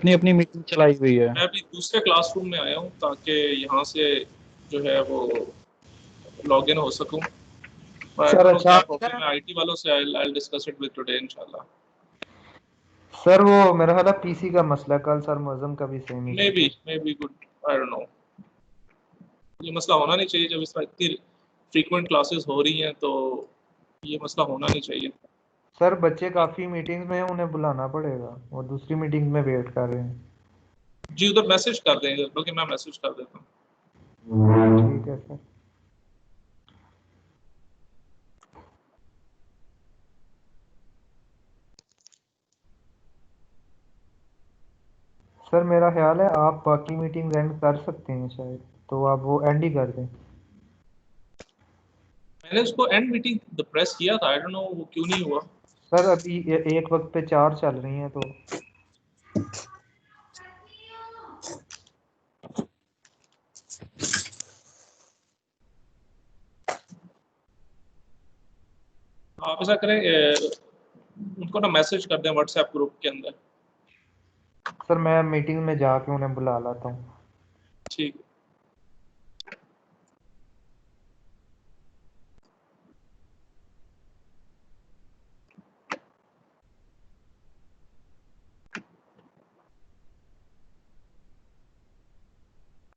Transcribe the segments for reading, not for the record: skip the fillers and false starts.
अपनी अपनी मीटिंग चलाई हुई है। मैं अभी दूसरे क्लासरूम में आया हूँ ताकि यहाँ से जो है वो लॉग इन हो सकूँ। आई सर डोंट नो अच्छा क्या प्रॉब्लम है आईटी वालों से। I'll discuss it with today इंशाल्लाह। सर वो मेरा ख्याल है पीसी का मसला है, कल सर मुअज्जम का भी same he may be good, I don't know. ये मसला होना नहीं चाहिए जब इस तरह इतनी फ्रीक्वेंट क्लासेस हो रही हैं, तो ये मसला होना नहीं चाहिए। सर बच्चे काफी मीटिंग्स में हैं, उन्हें बुलाना पड़ेगा, वो दूसरी मीटिंग में वेट कर रहे हैं। जी उधर मैसेज कर देंगे, बल्कि मैं मैसेज कर देता हूँ। ठीक है सर। सर मेरा ख्याल है आप बाकी मीटिंग एंड कर सकते हैं शायद, तो आप वो एंड ही कर दें। मैंने उसको एंड मीटिंग प्रेस किया था, आई डोंट नो वो क्यों नहीं हुआ। सर अभी एक वक्त पे 4 चल रही हैं तो आप ऐसा करें, उनको ना मैसेज कर दें व्हाट्सएप ग्रुप के अंदर। सर मैं मीटिंग में जाके उन्हें बुला लाता हूँ। ठीक।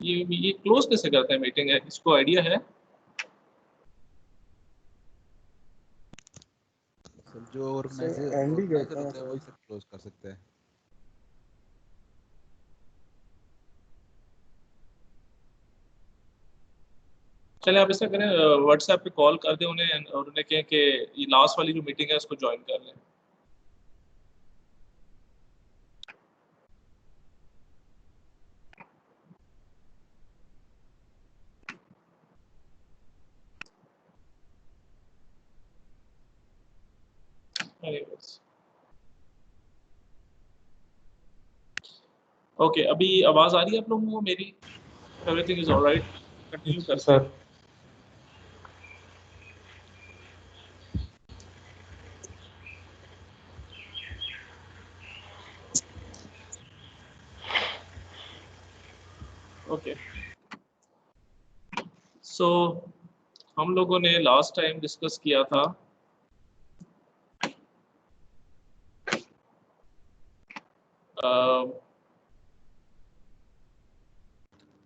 ये क्लोज कैसे करते हैं मीटिंग है, इसको आइडिया है? सर जो ऑर्गेनाइजर होता है वही सर क्लोज कर सकते हैं। चले आप ऐसा करें, व्हाट्सएप पे कॉल कर दें उन्हें और उन्हें कहें कि ये लास्ट वाली जो मीटिंग है उसको ज्वाइन कर लें। ओके, अभी आवाज आ रही है आप लोगों को मेरी? एवरीथिंग इज ऑलराइट, कंटिन्यू करते हैं। ओके सो हम लोगों ने लास्ट टाइम डिस्कस किया था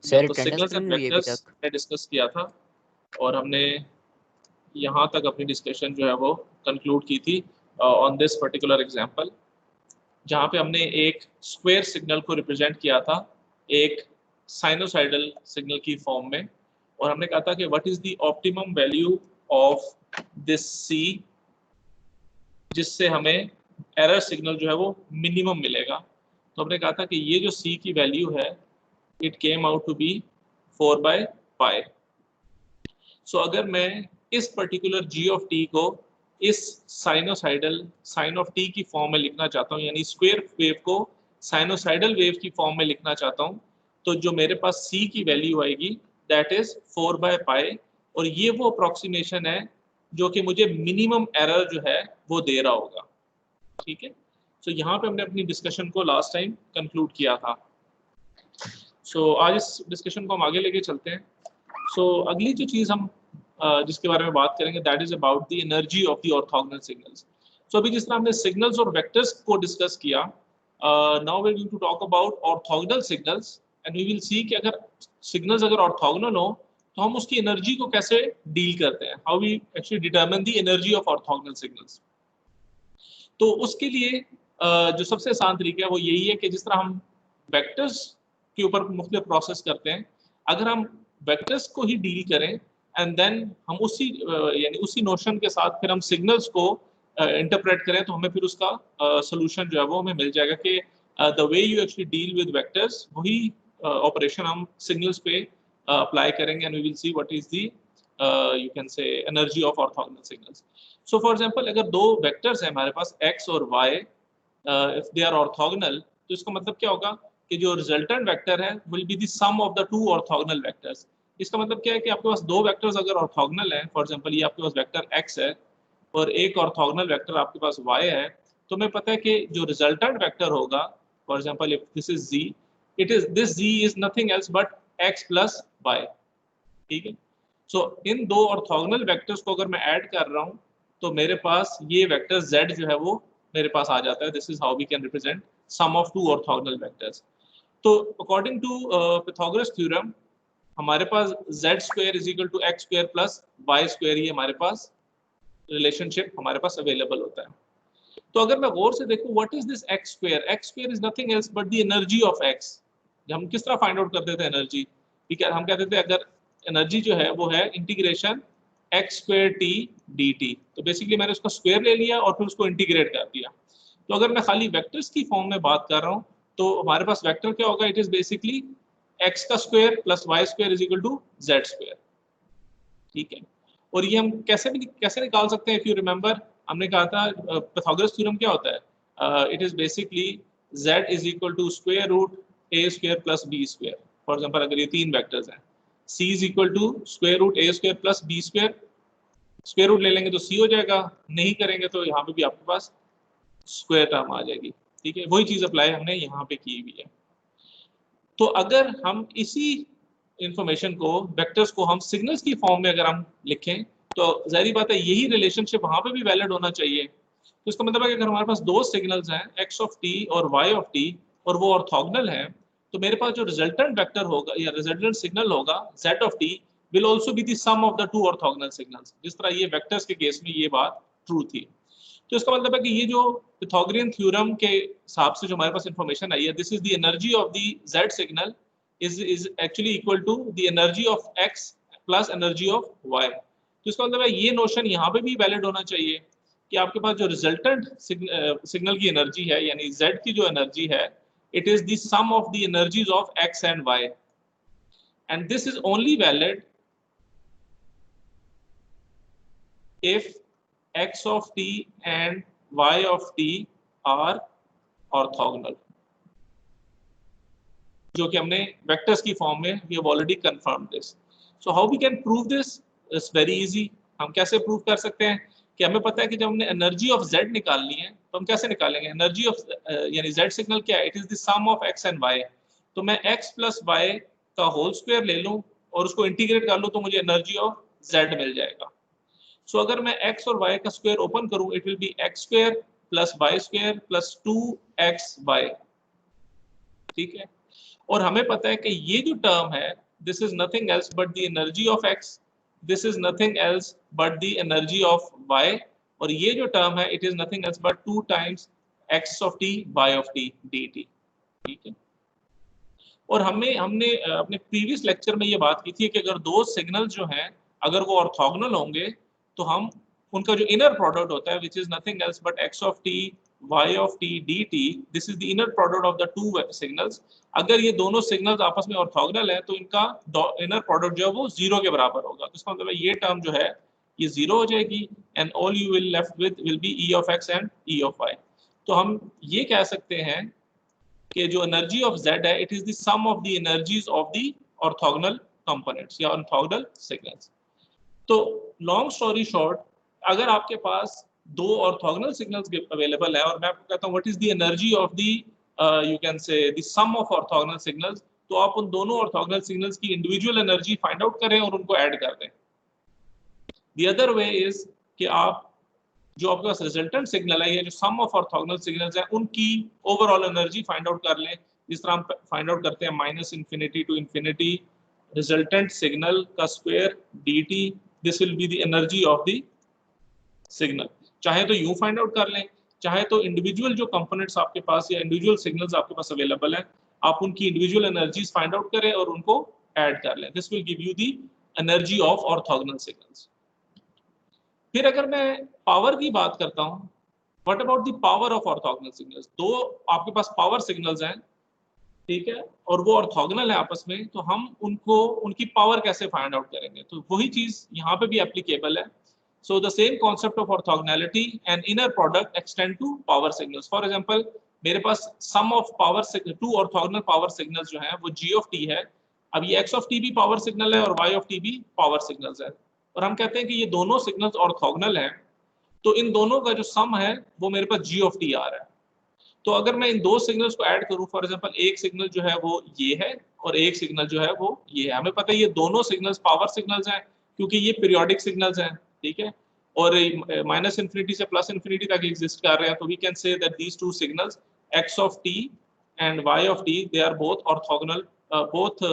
सर तो सिग्नल्स एंड वेक्टर्स ने डिस्कस किया था और हमने यहाँ तक अपनी डिस्कशन जो है वो कंक्लूड की थी ऑन दिस पर्टिकुलर एग्जांपल, जहाँ पे हमने एक स्क्वायर सिग्नल को रिप्रेजेंट किया था एक साइनोसाइडल सिग्नल की फॉर्म में, और हमने कहा था कि what is the optimum value of this C, जिससे हमें एरर सिग्नल जो है वो मिनिमम मिलेगा। तो हमने कहा था कि ये जो सी की वैल्यू है it came out to be 4/π। So अगर मैं इस पर्टिकुलर जी ऑफ टी को इस साइनोसाइडल साइन ऑफ टी की फॉर्म में लिखना चाहता हूँ, यानी स्क्वायर वेव को साइनोसाइडल वेव की फॉर्म में लिखना चाहता हूँ, तो जो मेरे पास सी की वैल्यू आएगी दैट इज 4/π, और ये वो अप्रोक्सीमेशन है जो कि मुझे मिनिमम एरर जो है वो दे रहा होगा। ठीक है, सो यहाँ पे हमने अपनी डिस्कशन को लास्ट टाइम कंक्लूड किया था। सो आज इस डिस्कशन को हम आगे लेके चलते हैं। सो अगली जो चीज़ हम जिसके बारे में बात करेंगे that is about the energy of the orthogonal signals. So अभी जिस तरह हमने सिग्नल्स और वेक्टर्स को डिस्कस किया, now we are going to talk about orthogonal signals and we will see कि अगर सिग्नल्स अगर ऑर्थोगोनल हो तो हम उसकी एनर्जी को कैसे डील करते हैं, how we actually determine the energy of orthogonal signals. तो उसके लिए जो सबसे आसान तरीका है वो यही है कि जिस तरह हम वेक्टर्स के ऊपर मुख्तलिफ प्रोसेस करते हैं, अगर हम वेक्टर्स को ही डील करें एंड देन हम उसी यानी उसी नोशन के साथ फिर हम सिग्नल्स को इंटरप्रेट करें, तो हमें फिर उसका सोल्यूशन जो है वो हमें मिल जाएगा कि the way you actually deal with vectors वही ऑपरेशन हम सिग्नल्स पे अप्लाई करेंगे and we will see what is the you can say energy of orthogonal signals. So for example अगर दो वेक्टर्स हैं हमारे पास x और y, if they are orthogonal, तो इसका मतलब क्या होगा कि जो रिजल्टेंट वेक्टर है will be the sum of the two orthogonal vectors. इसका मतलब क्या है कि आपके पास दो वेक्टर्स अगर ऑर्थोगोनल हैं, फॉर एग्जांपल ये आपके पास वेक्टर x है और एक ऑर्थोगोनल वेक्टर आपके पास y है, तो हमें पता है कि जो रिजल्टेंट वेक्टर होगा for example if this is z, it is this z is nothing else but x plus y, ठीक है। सो इन दो ऑर्थोगोनल वेक्टर्स को अगर मैं ऐड कर रहा हूँ तो मेरे पास ये वेक्टर z जो है वो मेरे पास आ जाता है। This is how we can represent sum of two orthogonal vectors. तो अकॉर्डिंग टू पाइथागोरस थ्योरम हमारे पास z square is equal to x square plus y square, ये हमारे पास रिलेशनशिप हमारे पास अवेलेबल होता है। तो अगर मैं गौर से देखूं what is this x square is nothing else but the energy of x। हम किस तरह फाइंड आउट करते थे एनर्जी, ठीक है, हम कहते थे अगर एनर्जी जो है वो है integration x square t dt। तो बेसिकली मैंने उसका स्क्वायर ले लिया और फिर उसको इंटीग्रेट कर दिया। तो अगर मैं खाली वेक्टर्स की फॉर्म में बात कर रहा हूँ तो हमारे पास वेक्टर क्या होगा, इट इज बेसिकली x का square plus y square is equal to z square, ठीक है। और ये हम कैसे निकाल सकते हैं, इफ यू रिमेंबर हमने कहा था पाइथागोरस थ्योरम क्या होता है, it is basically z is equal to square root a square plus b square. For example अगर ये तीन वेक्टर्स हैं, c is equal to square root a square plus b square, square root ले लेंगे तो c हो जाएगा, नहीं करेंगे तो यहाँ पे भी आपके पास स्क्वायर टर्म आ जाएगी, ठीक है। वही चीज अप्लाई हमने यहाँ पे की हुई है। तो अगर हम इसी इंफॉर्मेशन को, वेक्टर्स को हम सिग्नल्स की फॉर्म में अगर हम लिखें तो जाहिर बात है यही रिलेशनशिप वहां पे भी वैलिड होना चाहिए। तो इसका मतलब है कि अगर हमारे पास दो सिग्नल्स हैं x ऑफ t और y ऑफ t और वो ऑर्थोगोनल हैं, तो मेरे पास जो रिजल्टेंट वेक्टर होगा या रिजल्टेंट सिग्नल होगा z of t will also be the sum of the two orthogonal signals. जिस तरह ये वेक्टर्स के केस में ये बात ट्रू थी। तो इसका मतलब है कि ये जो पाइथागोरियन थ्योरम के हिसाब से जो हमारे पास इंफॉर्मेशन आई है, this is the energy of the z signal is actually equal to the energy of x plus energy of y। तो इसका मतलब है ये नोशन यहाँ पे भी वैलिड होना चाहिए कि आपके पास जो रिजल्टेंट सिग्नल की एनर्जी है यानी z की जो एनर्जी है, it is the sum of the energies of x and y, and this is only valid if x of t and y of t are orthogonal, जो कि हमने vectors की फॉर्म में we have already confirm this. So how we can prove this, it's very easy. हम कैसे prove कर सकते हैं कि हमें पता है कि जब हमने एनर्जी ऑफ z निकालनी है तो हम कैसे निकालेंगे, एनर्जी ऑफ यानी z सिग्नल क्या है, it is the sum of x and y। तो मैं x प्लस y का होल स्क्वायर ले लूं और उसको इंटीग्रेट कर लूं तो मुझे एनर्जी ऑफ z मिल जाएगा। सो अगर मैं x और y का स्क्वायर ओपन करूं, it will B x square plus y square plus 2xy, ठीक है। और हमें पता है कि ये जो टर्म है, this is nothing else but the energy of x, this is nothing else but the energy of y, और ये जो टर्म है it is nothing else but 2 times x of t y of t dt, ठीक है। और हमने अपने previous lecture में ये बात की थी कि अगर दो सिग्नल जो हैं अगर वो ऑर्थोगोनल होंगे तो हम उनका जो इनर प्रोडक्ट होता है which is nothing else but x of t y of t dt, this is the inner product of the two signals। अगर ये दोनों सिग्नल्स आपस में ऑर्थोगोनल है तो इनका इनर प्रोडक्ट जो है वो 0 के बराबर होगा। तो इसका मतलब ये टर्म जो है ये 0 हो जाएगी and all you will left with will be e of x and e of y। तो हम ये कह सकते हैं कि जो एनर्जी ऑफ z है it is the sum of the energies of the orthogonal components या ऑर्थोगोनल सिग्नल्स। तो लॉन्ग स्टोरी शॉर्ट, अगर आपके पास दो ऑर्थोगोनल सिग्नल्स अवेलेबल है और मैं आपको कहता हूं what is the energy of the you can say the sum of orthogonal signals, तो आप उन दोनों ऑर्थोगोनल सिग्नल्स की इंडिविजुअल एनर्जी फाइंड आउट करें और उनको ऐड कर दें। द अदर वे इज कि आप जो आपके पास रिजल्टेंट सिग्नल है या जो सम ऑफ ऑर्थोगोनल सिग्नल्स है उनकी ओवरऑल एनर्जी फाइंड आउट कर लें। जिस तरह हम फाइंड आउट करते हैं minus infinity to infinity resultant signal का square dt, this will be the energy of the signal. चाहे तो यूं फाइंड आउट कर लें, चाहे तो इंडिविजुअल जो कंपोनेंट्स आपके पास या इंडिविजुअल सिग्नल्स आपके पास अवेलेबल हैं आप उनकी इंडिविजुअल एनर्जीज फाइंड आउट करें और उनको ऐड कर लें। This will give you the energy of orthogonal signals. फिर अगर मैं पावर की बात करता हूं, what about the power of orthogonal signals. दो आपके पास पावर सिग्नल्स हैं, ठीक है, और वो ऑर्थोगोनल है आपस में, तो हम उनको उनकी पावर कैसे फाइंड आउट करेंगे। तो वही चीज यहाँ पे भी एप्लीकेबल है। So the same concept of orthogonality and inner product extend to power signals. For example, मेरे पास sum of power two orthogonal power signals जो हैं वो g of t है। अब ये x of t भी power signal है और y of t भी power signals है, और हम कहते हैं कि ये दोनों signals orthogonal हैं, तो इन दोनों का जो sum है वो मेरे पास g of t आ रहा है। तो अगर मैं इन दो सिग्नल्स को ऐड करूं, फॉर एग्जांपल एक सिग्नल जो है वो ये है और एक सिग्नल जो है वो ये है, हमें पता है ये दोनों सिग्नल्स पावर सिग्नल्स हैं क्योंकि ये पीरियोडिक सिग्नल्स हैं, ठीक है, और माइनस इन्फिनिटी से प्लस इन्फिनिटी तक एग्जिस्ट कर रहे हैं, तो we can say that these two signals x of t and y of t they are both orthogonal, both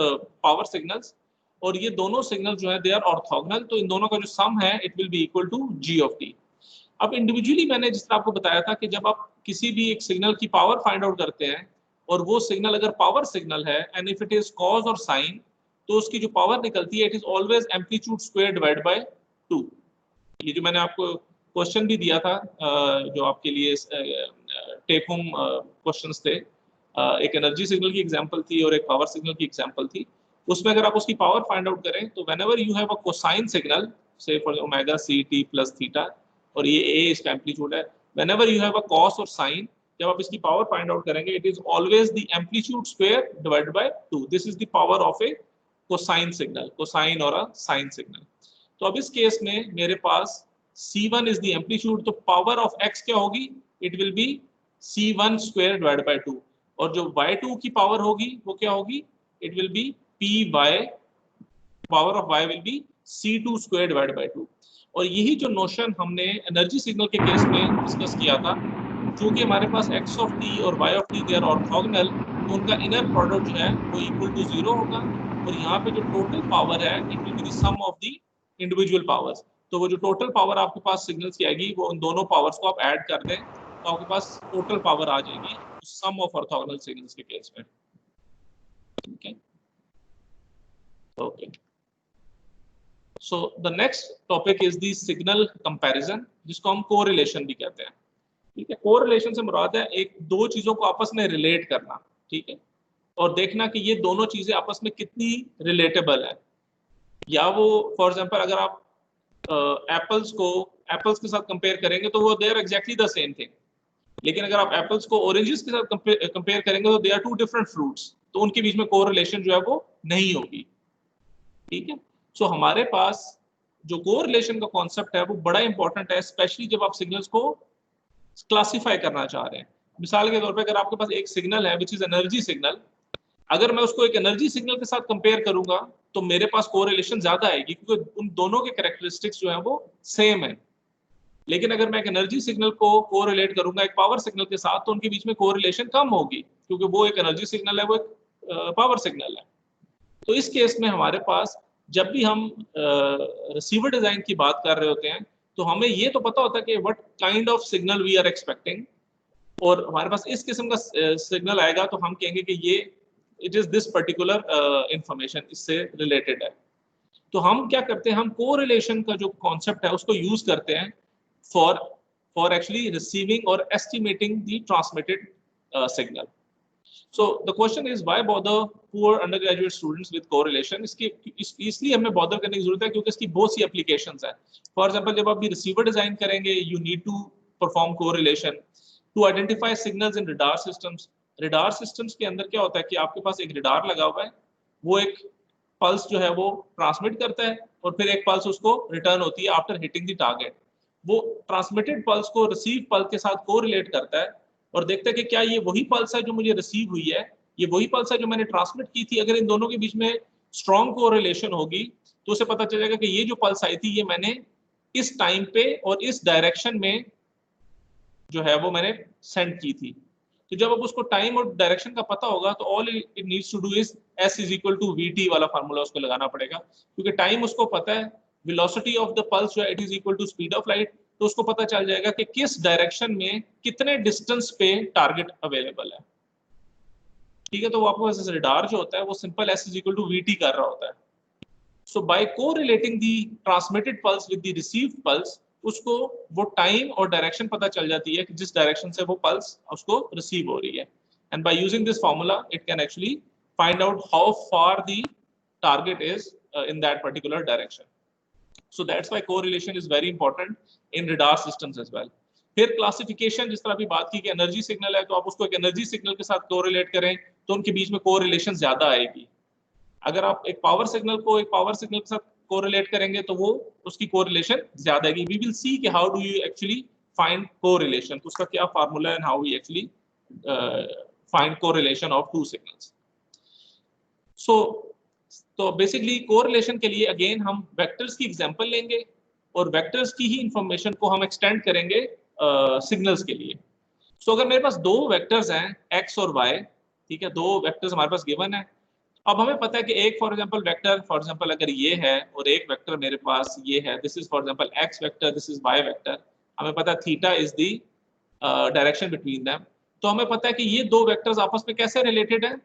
power signals, और ये दोनों सिग्नल जो है दे आर ऑर्थोगोनल, तो इन दोनों का जो सम है it will be equal to g of t। अब इंडिविजुअली मैंने जिस तरह आपको बताया था कि जब आप किसी भी एक सिग्नल की पावर फाइंड आउट करते हैं और वो सिग्नल अगर पावर सिग्नल है and if it is cause और साइन, तो उसकी जो पावर निकलती है it is always amplitude square divide by 2। ये जो मैंने आपको क्वेश्चन भी दिया था जो आपके लिए टेक होम क्वेश्चंस थे, एक एनर्जी सिग्नल की एग्जांपल थी और एक पावर सिग्नल की एग्जांपल थी, उसमें अगर आप उसकी पावर फाइंड आउट करें तो whenever you have a cosine signal से for omega c t plus theta और ये a इसका एम्पलीट्यूड है, whenever you have a cos और साइन, जब आप इसकी पावर फाइंड आउट करेंगे it is always the amplitude square divided by 2। This is the power of a cosine signal, cosine और अ साइन सिग्नल। तो अब इस केस में मेरे पास c1 इज द एम्पलीट्यूड, तो पावर ऑफ x क्या होगी, it will B c1 square divided by 2, और जो y2 की पावर होगी वो क्या होगी, it will be py, power of y will be c2 square divided by 2। और यही जो नोशन हमने एनर्जी सिग्नल के केस में डिस्कस किया था, क्योंकि हमारे पास x ऑफ t और y of t they are orthogonal, तो उनका इनर प्रोडक्ट जो है वो इक्वल टू 0 होगा, और यहाँ पे जो टोटल पावर है it will be the sum of the individual powers. तो वो जो टोटल पावर आपके पास सिग्नल्स की आएगी वो उन दोनों पावर्स को आप ऐड कर दें तो आपके पास टोटल पावर आ जाएगी सम ऑफ ऑर्थोगोनल सिग्नल्स के केस में, ठीक है। Okay, so the next topic is the signal comparison, जिसको हम कोरिलेशन भी कहते हैं, ठीक है। कोरिलेशन से मुराद है एक दो चीजों को आपस में रिलेट करना, ठीक है, और देखना कि ये दोनों चीजें आपस में कितनी रिलेटेबल है, या वो फॉर एग्जांपल अगर आप एप्पल्स के साथ कंपेयर करेंगे तो वो they are exactly the same thing, लेकिन अगर आप एप्पल्स को ऑरेंजेस के साथ कंपेयर करेंगे तो they are two different fruits, तो उनके बीच में कोरिलेशन जो है वो नहीं होगी, ठीक है। सो हमारे पास जो कोरिलेशन का कॉन्सेप्ट है वो बड़ा इंपॉर्टेंट है, स्पेशली जब आप सिग्नल्स को क्लासिफाई करना चाह रहे हैं। मिसाल के तौर पे अगर आपके पास एक सिग्नल है विच इज एनर्जी सिग्नल, अगर मैं उसको एक एनर्जी सिग्नल के साथ कंपेयर करूंगा तो मेरे पास कोरिलेशन ज्यादा आएगी क्योंकि उन दोनों के कैरेक्टरिस्टिक्स जो है वो सेम है। लेकिन अगर मैं एक एनर्जी सिग्नल को कोरिलेट करूंगा एक पावर सिग्नल के साथ तो उनके बीच में कोरिलेशन कम होगी क्योंकि वो एक एनर्जी सिग्नल है, वो एक पावर सिग्नल है। तो इस केस में हमारे पास जब भी हम रिसीवर डिजाइन की बात कर रहे होते हैं तो हमें ये तो पता होता है कि what kind of signal we are expecting, और हमारे पास इस किस्म का सिग्नल आएगा तो हम कहेंगे कि ये it is this particular information, इससे रिलेटेड है। तो हम क्या करते हैं, हम कोरिलेशन का जो कॉन्सेप्ट है उसको यूज करते हैं फॉर एक्चुअली रिसीविंग और estimating the transmitted signal. So the question is why bother poor undergraduate students with correlation? इसलिए हमें bother करने की जरूरत है क्योंकि इसकी बहुत सी applications हैं। For example, जब आप भी receiver design करेंगे, you need to perform correlation to identify signals in radar systems. Radar systems के अंदर क्या होता है कि आपके पास एक radar लगा हुआ है, वो एक pulse जो है वो transmit करता है और फिर एक pulse उसको return होती है after hitting the target. वो transmitted pulse को receive pulse के साथ correlate करता है और देखते हैं कि क्या ये वही पल्स है जो मुझे रिसीव हुई है, ये वही पल्स है जो मैंने ट्रांसमिट की थी। अगर इन दोनों के बीच में स्ट्रॉन्ग कोरिलेशन होगी तो उसे पता चलेगा कि ये जो पल्स आई थी ये मैंने इस टाइम पे और इस डायरेक्शन में जो है वो मैंने सेंड की थी। तो जब अब उसको टाइम और डायरेक्शन का पता होगा तो all it needs to do is s is equal to vt वाला फार्मूला उसको लगाना पड़ेगा, क्योंकि टाइम उसको पता है, वेलोसिटी ऑफ द पल्स जो है it is equal to speed of light, तो उसको पता चल जाएगा कि किस डायरेक्शन में कितने डिस्टेंस पे टारगेट अवेलेबल है, ठीक है। तो वो आपको वैसे रडार जो होता है वो simple s is equal to vt कर रहा होता है। So by correlating the transmitted pulse with the received pulse, उसको वो टाइम और डायरेक्शन पता चल जाती है कि जिस डायरेक्शन से वो पल्स उसको रिसीव हो रही है, and by using this formula it can actually find out how far the target is in that particular direction. So that's why correlation is very important in radar systems as well. फिर classification, जिस तरह अभी बात की कि energy signal है तो आप उसको एक एनर्जी सिग्नल के साथ कोरिलेट करें तो उनके बीच में कोरिलेशन ज्यादा आएगी। अगर आप एक पावर सिग्नल को एक पावर सिग्नल के साथ कोरिलेट करेंगे तो वो उसकी कोरिलेशन ज्यादा आएगी। वी विल सी कि how do you actually find correlation, तो उसका क्या फार्मूला है and how we actually find correlation of two signals. तो बेसिकली कोरिलेशन के लिए अगेन हम वेक्टर्स की एग्जांपल लेंगे और वेक्टर्स की ही इंफॉर्मेशन को हम एक्सटेंड करेंगे सिग्नल्स के लिए. सो अगर मेरे पास दो वेक्टर्स हैं x और y, ठीक है, दो वेक्टर्स हमारे पास गिवन है. अब हमें पता है कि एक फॉर एग्जांपल अगर ये है और एक वेक्टर मेरे पास ये है, this is for example x vector, this is y vector. हमें पता है theta is the direction between them. तो हमें पता है कि ये दो वेक्टर्स आपस में कैसे रिलेटेड हैं.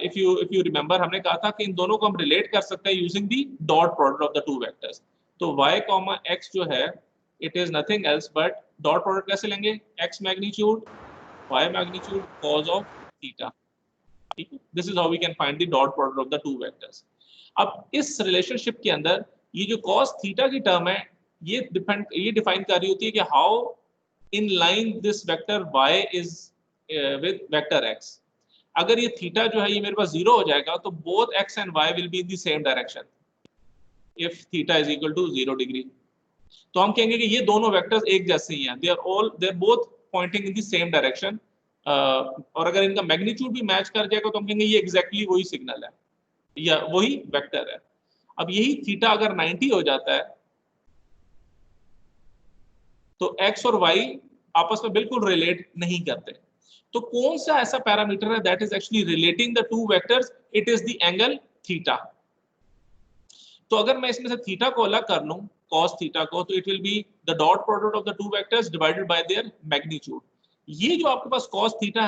इफ यू रिमेंबर हमने कहा था कि इन दोनों को हम रिलेट कर सकते हैं using the dot product of the two vectors. तो y, x जो है it is nothing else but dot product कैसे लेंगे, x magnitude y magnitude cos of theta. ठीक है, this is how we can find the dot product of the two vectors. अब इस relationship के अंदर ये जो cos थीटा की टर्म है ये डिफाइन कर रही होती है कि how in line this vector y is with vector x. अगर ये थीटा जो है ये मेरे पास 0 हो जाएगा तो both x and y will be in the same direction if theta is equal to 0 degree. तो हम कहेंगे कि ये दोनों वेक्टर्स एक जैसे ही हैं, they are both pointing in the same direction. और अगर इनका मैग्नीट्यूड भी मैच कर जाएगा तो हम कहेंगे ये एग्जैक्टली वही सिग्नल है या वही वेक्टर है. अब यही थीटा अगर 90 हो जाता है तो x और y आपस में बिल्कुल रिलेट नहीं करते. तो कौन सा ऐसा पैरामीटर है that is actually relating the two vectors, it is the angle theta. तो अगर मैं इसमें से थीटा को अलग कर लूं, cos थीटा को, तो it will be the dot product of the two vectors divided by there magnitude. ये जो आपके पास cos थीटा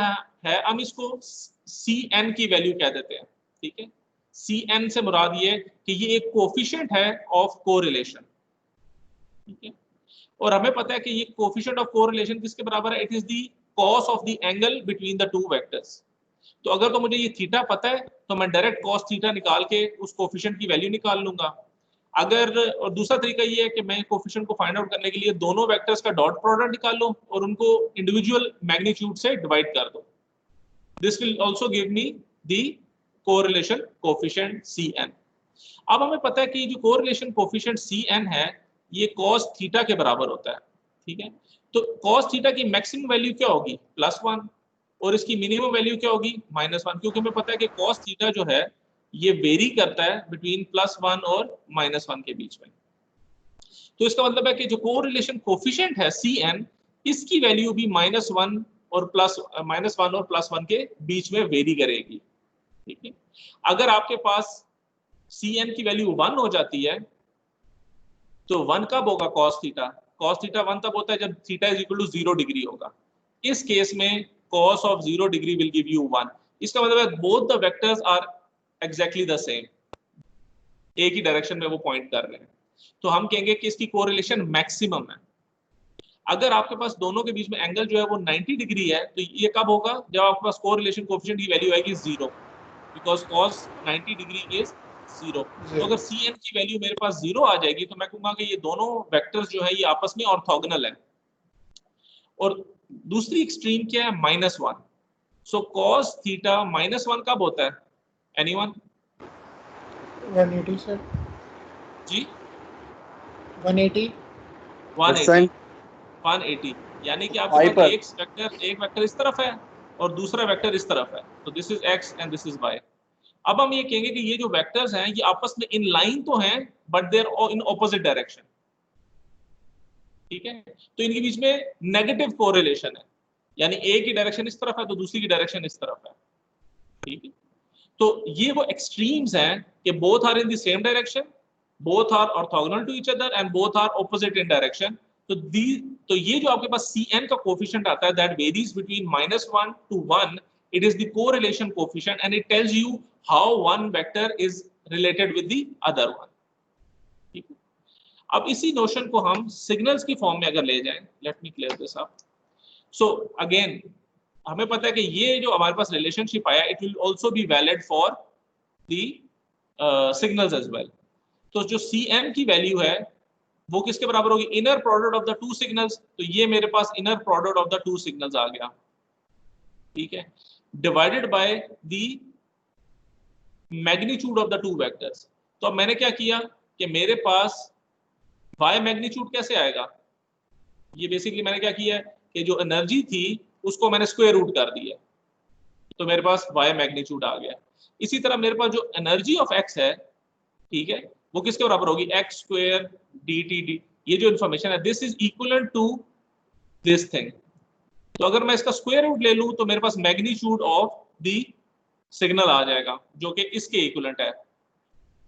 है हम इसको Cn की वैल्यू कह देते हैं. ठीक है, Cn से मुराद ये कि ये एक कोफिशिएंट है ऑफ कोरिलेशन. ठीक है, और हमें पता है कि ये कोफिशिएंट ऑफ कोरिलेशन किसके बराबर है, it is the cos of the angle between the two vectors. तो अगर तो मुझे ये थीटा पता है तो मैं डायरेक्ट cos थीटा निकाल के उस कोफिशिएंट की वैल्यू निकाल लूंगा. अगर और दूसरा तरीका ये है कि मैं कोफिशिएंट को फाइंड आउट करने के लिए दोनों वेक्टर्स का डॉट प्रोडक्ट निकाल लूं और उनको इंडिविजुअल मैग्नीट्यूड से डिवाइड कर दूं. This will also give me the correlation coefficient Cn. अब हमें पता है कि जो कोरिलेशन कोफिशिएंट Cn है ये cos थीटा के बराबर होता है. ठीक है, तो cos थीटा की मैक्सिमम वैल्यू क्या होगी, +1, और इसकी मिनिमम वैल्यू क्या होगी, -1, क्योंकि हमें पता है कि cos थीटा जो है ये वेरी करता है बिटवीन +1 और -1 के बीच में. तो इसका मतलब है कि जो कोरिलेशन कोफिशिएंट है Cn, इसकी वैल्यू भी -1 और +1 के बीच में वेरी करेगी. ठीक है, अगर आपके पास Cn की वैल्यू 1 हो जाती है तो 1 कब होगा cos थीटा 1 तब होता है जब theta is equal to 0 degree होगा. इस केस में cos of 0 degree will give you 1. इसका मतलब है both the vectors are exactly the same, एक ही डायरेक्शन में वो पॉइंट कर रहे हैं. तो हम कहेंगे कि इसकी कोरिलेशन मैक्सिमम है. अगर आपके पास दोनों के बीच में एंगल जो है वो 90 डिग्री है तो ये कब होगा, जब आपके पास कोरिलेशन कोएफिशिएंट की वैल्यू आएगी 0, बिकॉज cos 90 डिग्री इज 0. तो अगर Cn की वैल्यू मेरे पास 0 आ जाएगी तो मैं कहूंगा कि ये दोनों वेक्टर्स जो है ये आपस में ऑर्थोगोनल है. और दूसरी एक्सट्रीम क्या है, -1. सो cos थीटा -1 कब होता है, एनीवन? 180 सर. जी 180. 180 यानी कि आपके पास एक वेक्टर इस तरफ है और दूसरा वेक्टर इस तरफ है. तो this is x and this is y. अब हम ये कहेंगे कि ये जो वेक्टर्स हैं ये आपस में इन लाइन तो हैं but they are in opposite direction. ठीक है, तो इनके बीच में नेगेटिव कोरिलेशन है, यानी एक की डायरेक्शन इस तरफ है तो दूसरी की डायरेक्शन इस तरफ है. ठीक है, तो ये वो एक्सट्रीम्स हैं कि both are in the same direction, both are orthogonal to each other and both are opposite in direction. तो ये जो आपके पास Cn का कोफिशिएंट आता है that varies between -1 to 1. It is the correlation coefficient and it tells you how one vector is related with the other one. ठीक है, अब इसी नोशन को हम सिग्नल्स की फॉर्म में अगर ले जाएं, let me clear this up. So again हमें पता है कि ये जो हमारे पास रिलेशनशिप आया it will also be valid for the signals as well. तो जो Cn की वैल्यू है वो किसके बराबर होगी, inner product of the two signals. तो ये मेरे पास inner product of the two signals आ गया. ठीक है, divided by the magnitude of the two vectors. तो अब मैंने क्या किया कि मेरे पास y मैग्नीट्यूड कैसे आएगा, ये बेसिकली मैंने क्या किया कि जो एनर्जी थी उसको मैंने स्क्वायर रूट कर दिया, तो मेरे पास y मैग्नीट्यूड आ गया। इसी तरह मेरे पास जो एनर्जी ऑफ x है, ठीक है, वो किसके बराबर होगी, एक्स स्क्वायर dt, ये जो इन्फॉर्मेशन है this is equal to this thing. तो अगर मैं इसका स्क्वायर रूट ले लूं तो मेरे पास मैग्नीट्यूड ऑफ द सिग्नल आ जाएगा जो कि इसके इक्विवेलेंट है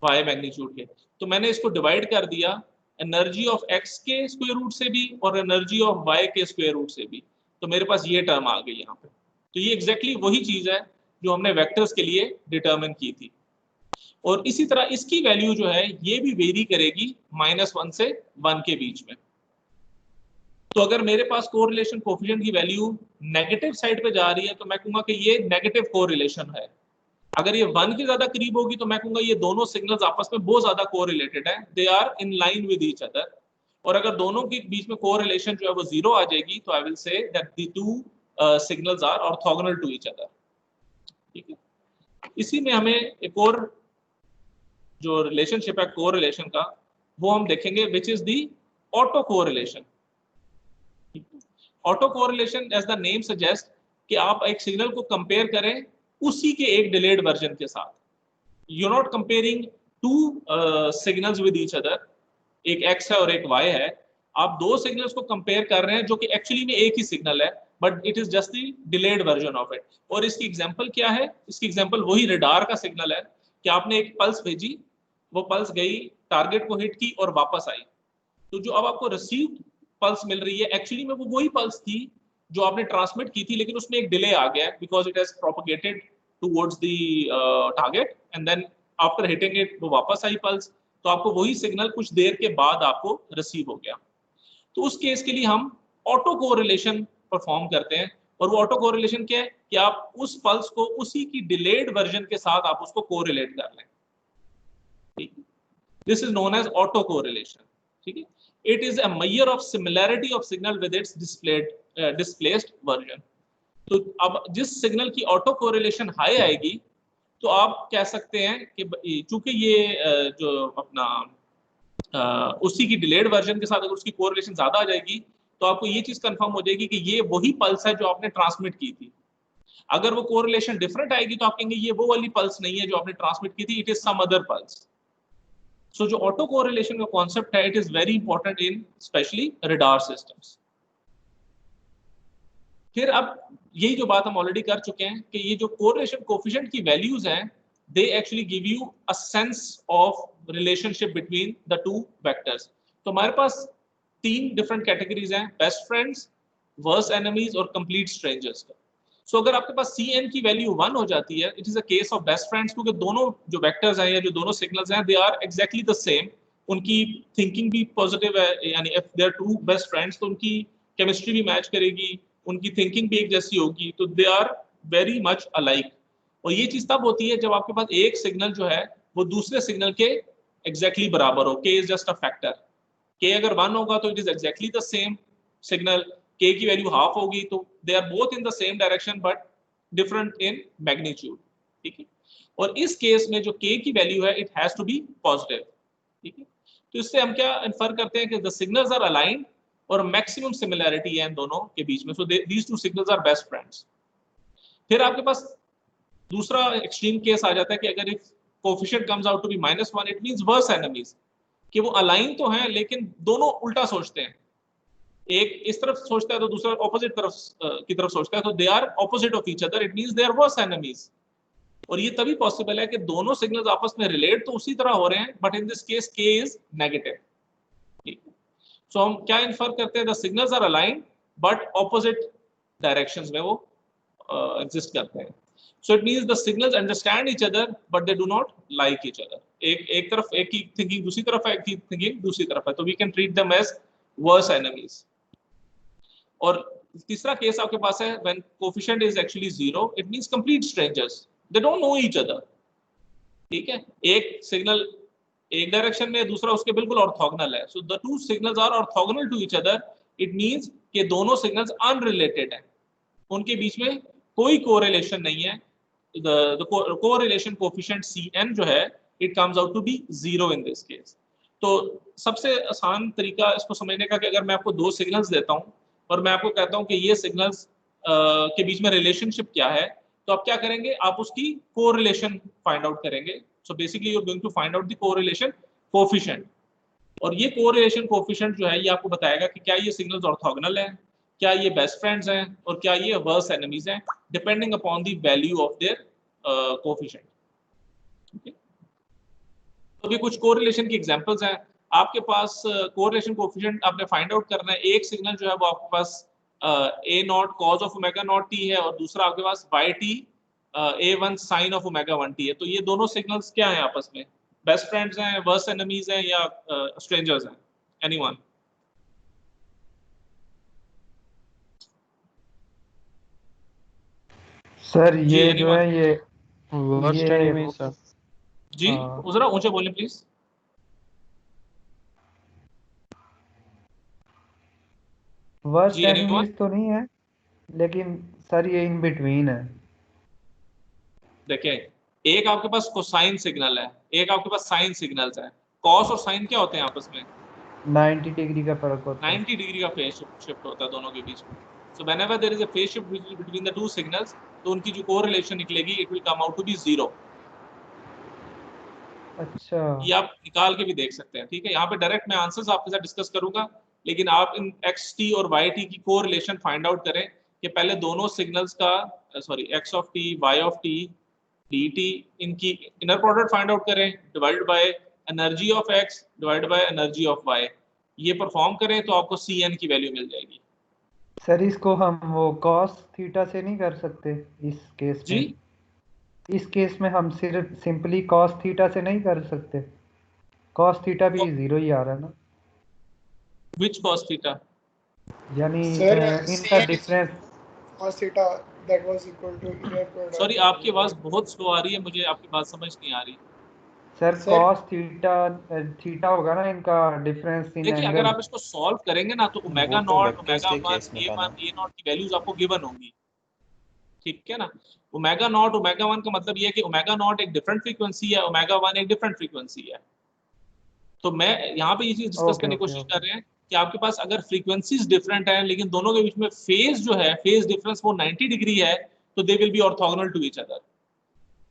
y मैग्नीट्यूड के। तो मैंने इसको डिवाइड कर दिया एनर्जी ऑफ x के स्क्वायर रूट से भी और एनर्जी ऑफ y के स्क्वायर रूट से भी, तो मेरे पास ये टर्म आ गई यहाँ पे। तो ये एग्जैक्टली वही चीज है जो हमने वेक्टर्स के लिए डिटरमिन की थी। और इसी तरह इसकी वैल्यू जो है ये भी वेरी करेगी -1 से 1 के बीच में। तो अगर मेरे पास कोरिलेशन कोएफिशिएंट की वैल्यू नेगेटिव साइड पे जा रही है तो मैं कहूंगा कि ये नेगेटिव कोरिलेशन है। अगर ये 1 के ज्यादा करीब होगी तो मैं कहूंगा ये दोनों सिग्नल्स आपस में बहुत ज्यादा कोरिलेटेड है, they are in line with each other. और अगर दोनों के बीच में कोरिलेशन जो है वो 0 आ जाएगी तो I will say that the two signals are orthogonal to each other. ठीक है, इसी में हमें एक और जो रिलेशनशिप है कोरिलेशन का वो हम देखेंगे which is the auto correlation. Auto correlation as the name suggest कि आप एक सिग्नल को कंपेयर करें उसी के एक डिलेड वर्जन के साथ। You not comparing two signals with each other, एक x है और एक y है, आप दो सिग्नल्स को कंपेयर कर रहे हैं जो कि एक्चुअली में एक ही सिग्नल है but it is just the delayed version of it. और इसकी एग्जांपल क्या है, इसकी एग्जांपल वही रडार का सिग्नल है कि आपने एक पल्स भेजी, वो पल्स गई, टारगेट को हिट की और वापस आई। तो जो अब आपको रिसीव्ड पल्स मिल रही है एक्चुअली में वो वही पल्स थी जो आपने ट्रांसमिट की थी, लेकिन उसमें एक डिले आ गया because it has propagated towards the target and then after hitting it वो वापस आई पल्स। तो आपको वही सिग्नल कुछ देर के बाद आपको रिसीव हो गया। तो उस केस के लिए हम ऑटो कोरिलेशन परफॉर्म करते हैं। और वो ऑटो कोरिलेशन क्या है कि आप उस पल्स को उसी की डिलेड वर्जन के साथ आप उसको कोरिलेट कर लें। This is known as auto correlation. ठीक है, it is a measure of similarity of signal with its displaced version। तो अब जिस सिग्नल की ऑटो कोरिलेशन हाई आएगी तो आप कह सकते हैं कि चूंकि ये जो अपना उसी की डिलेड वर्जन के साथ अगर उसकी कोरिलेशन ज्यादा आ जाएगी तो आपको ये चीज कंफर्म हो जाएगी कि ये वही पल्स है जो आपने ट्रांसमिट की थी। अगर वो कोरिलेशन डिफरेंट आएगी तो आप कहेंगे ये वो वाली पल्स नहीं है जो आपने ट्रांसमिट की थी, it is some other pulse. So जो ऑटो कोरिलेशन का कॉन्सेप्ट है it is very important in specially radar systems. फिर अब यही जो बात हम ऑलरेडी कर चुके हैं कि ये जो कोरिलेशन कोएफिशिएंट की वैल्यूज हैं they actually give you a sense of relationship between the two vectors. तो हमारे पास तीन डिफरेंट कैटेगरीज हैं, बेस्ट फ्रेंड्स, वर्स्ट एनिमीज और कंप्लीट स्ट्रेंजर्स का। सो अगर आपके पास Cn की वैल्यू 1 हो जाती है it is a case of best friends, क्योंकि दोनों जो वेक्टर्स हैं या जो दोनों सिग्नल्स हैं they are exactly the same, उनकी थिंकिंग भी पॉजिटिव है, यानी if they are two best friends तो उनकी केमिस्ट्री भी मैच करेगी, उनकी थिंकिंग भी एक जैसी होगी, तो they are very much alike. और ये चीज तब होती है जब आपके पास एक सिग्नल जो है वो दूसरे सिग्नल के एग्जैक्टली बराबर हो। K is just a factor, K अगर 1 होगा तो it is exactly the same signal, K की वैल्यू हाफ होगी तो they are both in the same direction but different in magnitude. ठीक है, और इस केस में जो K की वैल्यू है it has to be positive. ठीक है, तो इससे हम क्या इन्फर करते हैं कि द सिग्नल्स आर अलाइंड और मैक्सिमम सिमिलैरिटी है इन दोनों के बीच में, so these two signals are best friends. फिर आपके पास दूसरा एक्सट्रीम केस आ जाता है कि अगर if coefficient comes out to be -1 it means worse enemies, कि वो अलाइन तो हैं लेकिन दोनों उल्टा सोचते हैं, एक इस तरफ सोचता है तो दूसरा ऑपोजिट तरफ की तरफ सोचता है, तो they are opposite of each other, it means they are worse enemies. और ये तभी पॉसिबल है कि दोनों सिग्नल्स आपस में रिलेट तो उसी तरह हो रहे हैं but in this case K is negative. ठीक है, सो हम क्या इन्फर करते हैं, the signals are aligned but opposite directions में वो एग्जिस्ट करते हैं। So it means the signals understand each other but they do not like each other. एक तरफ एक की थिंकिंग दूसरी तरफ है, एक की थिंकिंग दूसरी तरफ है, तो we can treat them as worse enemies. और तीसरा केस आपके पास है when coefficient is actually 0 it means complete strangers, they don't know each other. ठीक है, एक सिग्नल एक डायरेक्शन में, दूसरा उसके बिल्कुल ऑर्थोगोनल है, so the two signals are orthogonal to each other, it means कि दोनों सिग्नल्स अनरिलेटेड हैं, उनके बीच में कोई कोरिलेशन नहीं है। द कोरिलेशन कोएफिशिएंट Cn जो है it comes out to be 0 in this case. तो सबसे आसान तरीका इसको समझने का कि अगर मैं आपको दो सिग्नल्स देता हूं और मैं आपको कहता हूं कि ये सिग्नल्स के बीच में रिलेशनशिप क्या है, तो आप क्या करेंगे, आप उसकी कोरिलेशन फाइंड आउट करेंगे। So basically you are going to find out the correlation coefficient, और ये कोरिलेशन कोएफिशिएंट जो है ये आपको बताएगा कि क्या ये सिग्नल्स ऑर्थोगोनल हैं, क्या ये बेस्ट फ्रेंड्स हैं, और क्या ये वर्स एनिमीज हैं, depending upon the value of their coefficient. Okay, तो ये कुछ कोरिलेशन की एग्जांपल्स हैं। आपके पास कोरिलेशन कोएफिशिएंट आपने फाइंड आउट करना है। एक सिग्नल जो है वो आपके पास a not cos of omega not t है, और दूसरा आपके पास yt a1 sin of omega 1t है। तो ये दोनों सिग्नल्स क्या हैं आपस में, बेस्ट फ्रेंड्स हैं, वर्स एनिमीज हैं, या स्ट्रेंजर्स हैं? एनीवन? सर जी, ये जो है ये वर्स्ट एनिमी सर। जी जरा ऊंचे बोलें प्लीज। वर्स्ट जी, anyone? एनिमीज तो नहीं है, लेकिन सर ये इन बिटवीन है। देखिए, एक आपके पास कोसाइन सिग्नल है, एक आपके पास साइन सिग्नल्स है। कॉस और साइन क्या होते हैं आपस में? 90 डिग्री का फर्क होता है। 90 डिग्री का फेज शिफ्ट होता है दोनों के बीच में। So whenever there is a phase shift between the two signals, तो उनकी जो कोरिलेशन निकलेगी it will come out to be 0। अच्छा, ये आप निकाल के भी देख सकते हैं, ठीक है। यहाँ पे डायरेक्ट मैं आंसर्स आपके साथ डिस्कस करूंगा, लेकिन आप इन xt और yt की कोरिलेशन फाइंड आउट करें कि पहले दोनों सिग्नल्स का x of t, y of t, dt, इनकी इनर प्रोडक्ट फाइंड आउट करें, divided by energy of x divided by energy of y। ये परफॉर्म करें तो आपको cn की वैल्यू मिल जाएगी। सर इसको हम वो cos थीटा से नहीं कर सकते इस केस जी, में? इस केस में हम सिर्फ सिंपली cos थीटा से नहीं कर सकते? cos थीटा भी 0 ही आ रहा है ना, विच cos थीटा? यानी Sir, इनका CN difference. cos theta that was equal to inner product. Sorry, आपकी आवाज बहुत स्लो आ रही है, मुझे आपकी बात समझ नहीं आ रही। Sir Sir, cos theta theta होगा ना इनका डिफरेंस इन देखिए, अगर एंगल। आप इसको सॉल्व करेंगे ना, तो ओमेगा वो तो नॉट, वेक्टर्स ओमेगा के 1, केस में था ना। a1, a नॉट की वैल्यूज आपको गिवन होंगी, ठीक है ना। ओमेगा नॉट, ओमेगा 1 का मतलब ये है कि ओमेगा नॉट एक डिफरेंट फ्रीक्वेंसी है, ओमेगा 1 एक डिफरेंट फ्रीक्वेंसी है। तो मैं यहाँ पे ये चीज डिस्कस करने की कोशिश कर रहे हैं कि आपके पास अगर फ्रीक्वेंसीज डिफरेंट है, लेकिन दोनों के बीच में फेज जो है, फेज डिफरेंस वो 90 डिग्री है, तो they will be orthogonal to each other.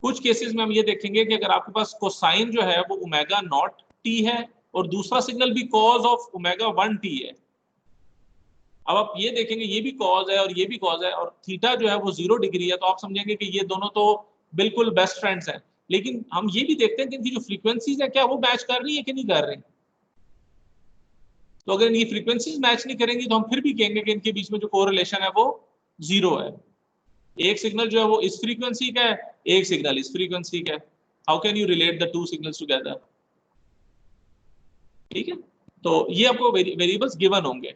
कुछ केसेस में हम ये देखेंगे कि अगर आपके पास कोसाइन जो है वो ओमेगा नॉट टी है, और दूसरा सिग्नल भी कॉज ऑफ ओमेगा 1 टी है। अब आप ये देखेंगे ये भी कॉज है और ये भी कॉज है, और थीटा जो है वो 0 डिग्री है, तो आप समझेंगे कि ये दोनों तो बिल्कुल बेस्ट फ्रेंड्स हैं। लेकिन हम ये भी देखते हैं कि इनकी जो फ्रीक्वेंसीज है क्या वो मैच कर रही है कि नहीं कर रही। तो अगर इनकी फ्रीक्वेंसीज मैच नहीं करेंगी तो हम फिर भी कहेंगे कि इनके बीच में जो कोरिलेशन है वो 0 है। एक सिग्नल जो है वो इस फ्रीक्वेंसी का है, एक सिग्नल इस फ्रीक्वेंसी का है। How can you relate the two signals together? ठीक है, तो ये आपको वेरिएबल्स गिवन होंगे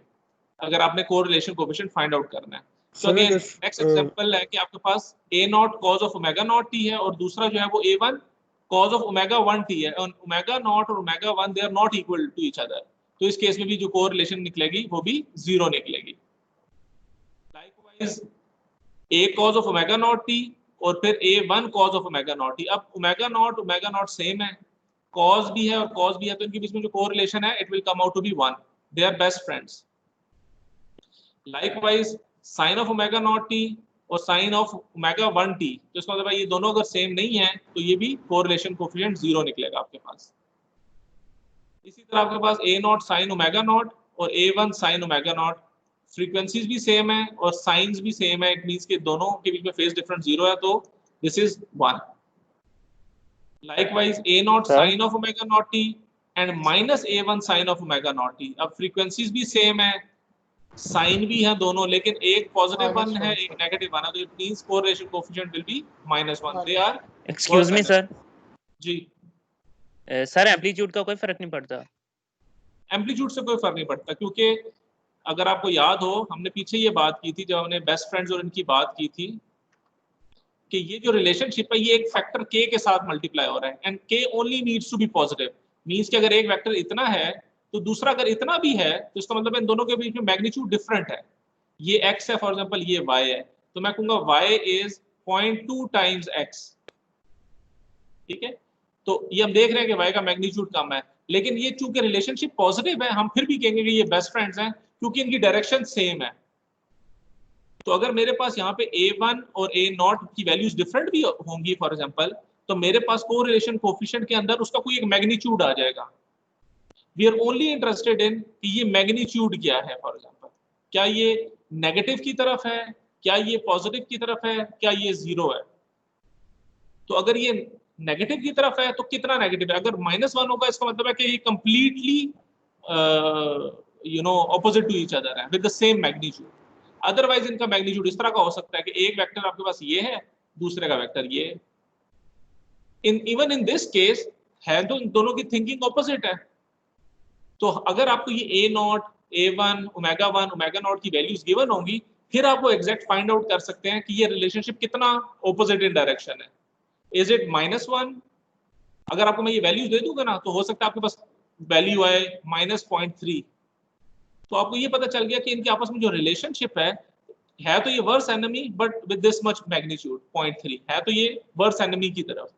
अगर आपने कोरिलेशन कोएफिशिएंट फाइंड आउट करना है। तो अगेन नेक्स्ट एग्जांपल है कि आपके पास a not cos of omega not t है, और दूसरा जो है वो a1 cos of omega 1 t है, और ओमेगा नॉट और omega 1 they are not equal to each other. तो इस केस में भी जो कोरिलेशन निकलेगी वो भी 0 निकलेगी। Likewise a cos of omega not t और फिर a1 cos of omega not t। अब ओमेगा नॉट सेम है, cos भी है और cos भी है, तो इनके बीच में जो कोरिलेशन है it will come out to be 1। They are best friends. Likewise sine of omega not t और साइन ऑफ ओमेगा 1 टी, तो इसका मतलब ये दोनों अगर सेम नहीं है तो ये भी कोरिलेशन कोएफिशिएंट 0 निकलेगा आपके पास। इसी तरह आपके पास a not sine omega not और a1 sine omega naught, frequencies भी सेम है और साइंस भी सेम है, इट मींस कि दोनों के बीच में फेज डिफरेंस 0 है, तो this is 1। Likewise a not sine of omega not t and minus a1 sine of omega not t. अब फ्रीक्वेंसीज भी सेम है, साइन भी है दोनों, लेकिन एक पॉजिटिव 1 है, एक नेगेटिव 1 है, तो it means correlation coefficient will be -1। They are excuse me sir. जी सर एम्पलीट्यूड का कोई फर्क नहीं पड़ता? एम्पलीट्यूड से कोई फर्क नहीं पड़ता, क्योंकि अगर आपको याद हो हमने पीछे ये बात की थी जब हमने बेस्ट फ्रेंड्स और इनकी बात की थी कि ये जो रिलेशनशिप है ये एक फैक्टर k के साथ मल्टीप्लाई हो रहा है, and k only needs to be positive. Means कि अगर एक वेक्टर इतना है तो दूसरा अगर इतना भी है, तो इसका मतलब इन दोनों के बीच में मैग्नीट्यूड डिफरेंट है। ये x है फॉर एग्जांपल, ये y है, तो मैं कहूंगा y इज 0.2 टाइम्स x। ठीक है, तो ये हम देख रहे हैं कि y का मैग्नीट्यूड कम है, लेकिन ये चूंकि रिलेशनशिप पॉजिटिव है हम फिर भी कहेंगे कि ये बेस्ट फ्रेंड्स हैं क्योंकि इनकी डायरेक्शन सेम है। तो अगर मेरे पास यहाँ पे A1 और A0 की वैल्यूज डिफरेंट भी होंगी फॉर एग्जांपल, तो मेरे पास कोरिलेशन कोफिशिएंट के अंदर उसका कोई एक मैग्नीट्यूड आ जाएगा। We are only interested in कि ये मैग्नीट्यूड क्या है। फॉर एग्जांपल, क्या ये नेगेटिव की तरफ है, क्या ये पॉजिटिव की तरफ है, क्या ये जीरो है। तो अगर ये नेगेटिव की तरफ है तो कितना नेगेटिव है, अगर -1 होगा इसका मतलब है कि ये completely opposite to each other है with the same magnitude. Otherwise इनका मैग्नीट्यूड इस तरह का हो सकता है कि एक वेक्टर आपके पास ये है, दूसरे का वेक्टर ये है। इवन इन दिस केस है तो इन दोनों की थिंकिंग ऑपोजिट है। तो अगर आपको ये A0, A1, ओमेगा 1, ओमेगा 0 की वैल्यूज गिवन होंगी, फिर आप वो एग्जैक्ट फाइंड आउट कर सकते हैं कि ये रिलेशनशिप कितना ऑपोजिट इन डायरेक्शन है। Is it -1? अगर आपको मैं ये वैल्यूज दे दूंगा ना, तो हो सकता है आपके पास वैल्यू आए -0.3। तो आपको ये पता चल गया कि इनके आपस में जो रिलेशनशिप है तो ये worse enemy but with this much magnitude 0.3 है, तो ये वर्स एनिमी की तरफ।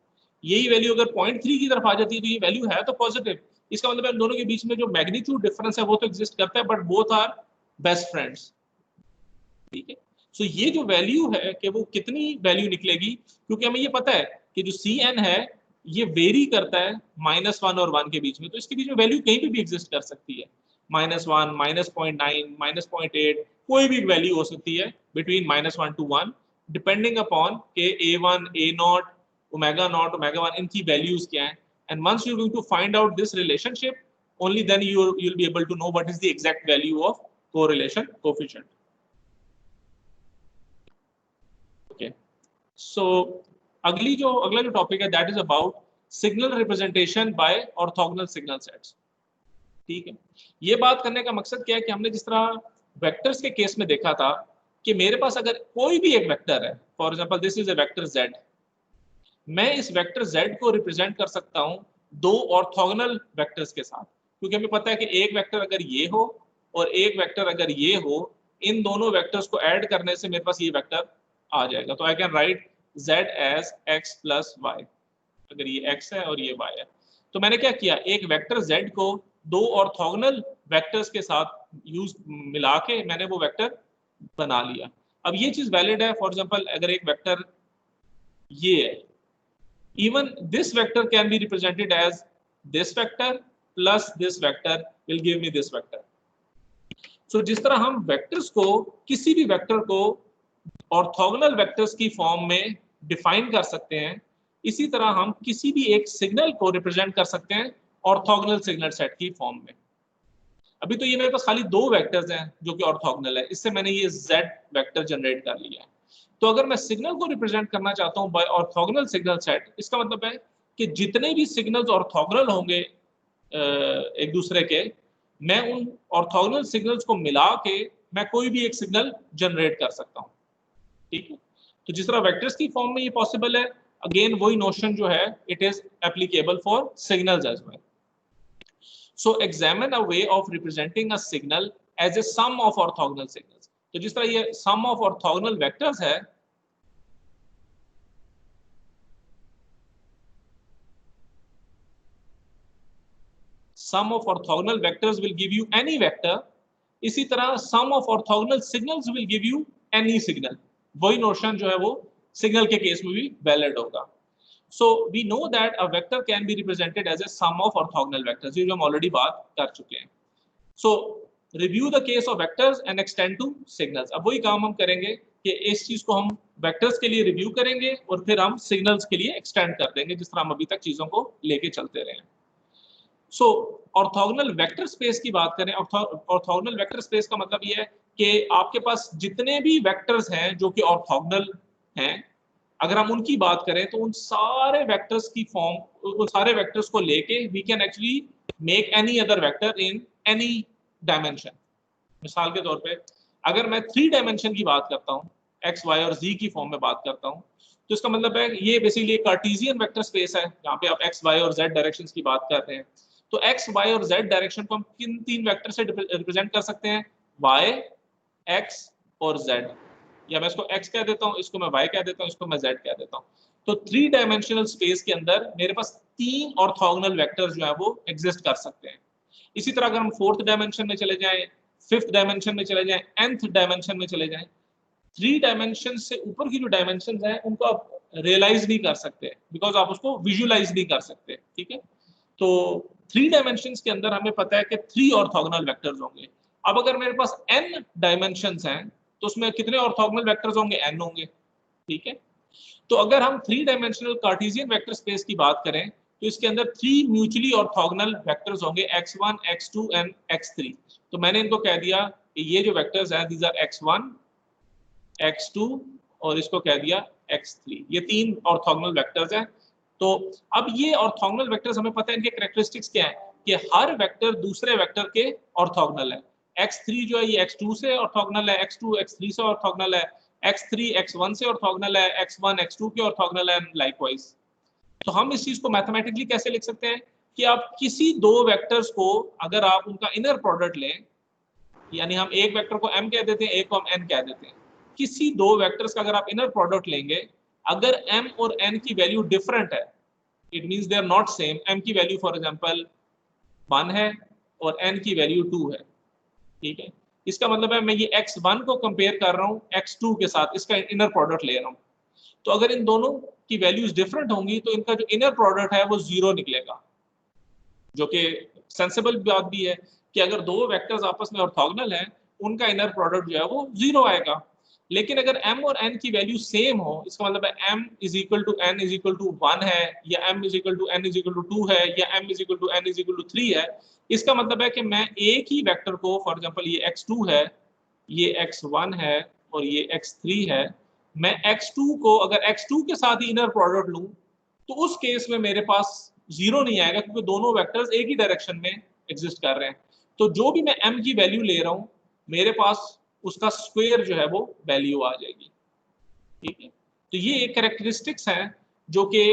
यही वैल्यू अगर 0.3 की तरफ आ जाती है तो ये वैल्यू है तो पॉजिटिव। इसका मतलब है दोनों के बीच में जो मैग्नीट्यूड डिफरेंस है वो तो एग्जिस्ट करता है, but both are best friends. ठीक है, सो ये जो वैल्यू है कि वो कितनी वैल्यू निकलेगी, क्योंकि हमें ये पता है कि जो Cn है ये वेरी करता है -1 और 1 के बीच में, तो इसके बीच में वैल्यू कहीं पे भी एग्जिस्ट कर सकती है। -1, -0.9, -0.8, कोई भी वैल्यू हो सकती है बिटवीन -1 to 1, डिपेंडिंग अपॉन के A1, A0, ओमेगा 0, ओमेगा 1 इनकी वैल्यूज क्या है। And once you're going to find out this relationship, only then you'll be able to know what is the exact value of correlation coefficient. Okay, so अगला जो topic है that is about signal representation by orthogonal signal sets. ठीक है, ये बात करने का मकसद क्या है कि हमने जिस तरह वेक्टर्स के केस में देखा था कि मेरे पास अगर कोई भी एक वेक्टर है, for example this is a vector z, मैं इस वेक्टर z को रिप्रेजेंट कर सकता हूं दो ऑर्थोगोनल वेक्टर्स के साथ, क्योंकि हमें पता है कि एक वेक्टर अगर ये हो और एक वेक्टर अगर ये हो, इन दोनों वेक्टर्स को ऐड करने से मेरे पास ये वेक्टर आ जाएगा। तो I can write z as x plus y, अगर ये x है और ये y है। तो मैंने क्या किया, एक वेक्टर z को दो ऑर्थोगोनल वेक्टर्स के साथ मिला के मैंने वो वेक्टर बना लिया। अब ये चीज वैलिड है, फॉर एग्जांपल अगर एक वेक्टर ये है, even this vector can be represented as this vector plus this vector will give me this vector. So जिस तरह हम वेक्टर्स को, किसी भी वेक्टर को ऑर्थोगोनल वेक्टर्स की फॉर्म में डिफाइन कर सकते हैं, इसी तरह हम किसी भी एक सिग्नल को रिप्रेजेंट कर सकते हैं ऑर्थोगोनल सिग्नल सेट की फॉर्म में। अभी तो ये मेरे पास खाली दो वेक्टर्स हैं जो कि ऑर्थोगोनल है, इससे मैंने ये z वेक्टर जनरेट कर लिया है। तो अगर मैं सिग्नल को रिप्रेजेंट करना चाहता हूं बाय ऑर्थोगोनल सिग्नल सेट, इसका मतलब है कि जितने भी सिग्नल्स ऑर्थोगोनल होंगे एक दूसरे के, मैं उन ऑर्थोगोनल सिग्नल्स को मिला के मैं कोई भी एक सिग्नल जनरेट कर सकता हूं। ठीक है, तो जिस तरह वेक्टर्स की फॉर्म में ये पॉसिबल है, अगेन वही नोशन जो है it is applicable for signals as well. So examine a way of representing a signal as a sum of orthogonal signals. तो जिस तरह ये सम ऑफ ऑर्थोगोनल वेक्टर्स है, sum of orthogonal vectors will give you any vector, इसी तरह sum of orthogonal signals will give you any signal। वही notion जो है वो सिग्नल के केस में भी वैलिड होगा। So we know that a vector can be represented as a sum of orthogonal vectors, ये जो हम ऑलरेडी बात कर चुके हैं। So review the case of vectors and extend to signals। अब वही काम हम करेंगे कि इस चीज को हम वेक्टर्स के लिए रिव्यू करेंगे और फिर हम सिग्नल्स के लिए एक्सटेंड कर देंगे, जिस तरह हम अभी तक चीजों को लेके चलते रहे हैं। सो ऑर्थोगोनल वेक्टर स्पेस की बात करें, ऑर्थोगोनल वेक्टर स्पेस का मतलब ये है कि आपके पास जितने भी वेक्टर्स हैं जो कि ऑर्थोगोनल हैं, अगर हम उनकी बात करें तो उन सारे वेक्टर्स की फॉर्म, उन सारे वेक्टर्स को लेके we can actually make any other vector in any dimension. मिसाल के तौर पे अगर मैं 3 डायमेंशन की बात करता हूँ, x, y और z की फॉर्म में बात करता हूँ, तो इसका मतलब है ये बेसिकली एक कार्टेशियन वेक्टर स्पेस है जहाँ पे आप x, y और z डायरेक्शंस की बात कर रहे हैं। तो x, y और z डायरेक्शन को हम किन 3 वेक्टर से रिप्रेजेंट कर सकते हैं, y, x और z, या मैं इसको x कह देता हूँ, इसको मैं y कह देता हूँ, इसको मैं z कह देता हूँ। तो 3 डायमेंशनल स्पेस के अंदर मेरे पास 3 ऑर्थोगोनल वेक्टर्स जो है वो एग्जिस्ट कर सकते हैं। इसी तरह अगर हम 4th डायमेंशन में चले जाएं, 5th डायमेंशन में चले जाएं, nth डायमेंशन में चले जाएं, 3 डायमेंशन से ऊपर की जो डायमेंशन हैं उनको आप रियलाइज नहीं कर सकते, बिकॉज आप उसको विजुअलाइज नहीं कर सकते, ठीक है। तो 3 डायमेंशंस के अंदर हमें पता है कि 3 ऑर्थोगोनल वेक्टर्स होंगे। अब अगर मेरे पास n डायमेंशंस हैं तो उसमें कितने ऑर्थोगोनल वेक्टर्स होंगे? n होंगे, ठीक है। तो अगर हम 3 डायमेंशनल कार्टेशियन वेक्टर स्पेस की बात करें तो इसके अंदर 3 म्यूचुअली ऑर्थोगोनल वेक्टर्स होंगे, x1, x2 एंड x3। तो मैंने इनको कह दिया कि ये जो वेक्टर्स हैं दीज आर x1, x2 और इसको कह दिया x3। ये 3 ऑर्थोगोनल वेक्टर्स हैं। तो अब ये ऑर्थोगोनल वेक्टर्स हमें पता है इनके कैरेक्टरिस्टिक्स क्या है कि हर वेक्टर दूसरे वेक्टर के ऑर्थोगोनल है। x3 जो है ये x2 से ऑर्थोगोनल है, x2 x3 से ऑर्थोगोनल है, x3 x1 से ऑर्थोगोनल है, x1 x2 के ऑर्थोगोनल है, लाइकवाइज। तो हम इस चीज को मैथमेटिकली कैसे लिख सकते हैं कि आप किसी दो वेक्टर्स को अगर आप उनका इनर प्रोडक्ट लें, यानी हम एक वेक्टर को m कह देते हैं, एक को हम n कह देते हैं, किसी दो वेक्टर्स का अगर आप इनर प्रोडक्ट लेंगे, अगर m और n की वैल्यू डिफरेंट है, it means they are not same, m की वैल्यू फॉर एग्जांपल 1 है और n की वैल्यू 2 है, ठीक है। इसका मतलब है मैं ये x1 को कंपेयर कर रहा हूँ x2 के साथ, इसका इनर प्रोडक्ट ले रहा हूँ। तो अगर इन दोनों की वैल्यूज डिफरेंट होंगी तो इनका जो इनर प्रोडक्ट है वो 0 निकलेगा, जो कि सेंसिबल बात भी है कि अगर दो वेक्टर्स आपस में ऑर्थोगोनल हैं उनका इनर प्रोडक्ट जो है वो 0 आएगा। लेकिन अगर m और n की वैल्यू सेम हो, इसका मतलब है m is equal to n is equal to 1 है, या m is equal to n is equal to 2 है, या m is equal to n is equal to 3 है, इसका मतलब है कि मैं एक ही वेक्टर को, फॉर एग्जांपल ये x2 है, ये x1 है और ये x3 है, मैं x2 को अगर x2 के साथ ही इनर प्रोडक्ट लूं तो उस केस में मेरे पास 0 नहीं आएगा, क्योंकि दोनों वेक्टर्स एक ही डायरेक्शन में एग्जिस्ट कर रहे हैं। तो जो भी मैं m की वैल्यू ले रहा हूं मेरे पास उसका स्क्वायर जो है वो वैल्यू आ जाएगी, ठीक है। तो ये एक कैरेक्टरिस्टिक्स हैं जो कि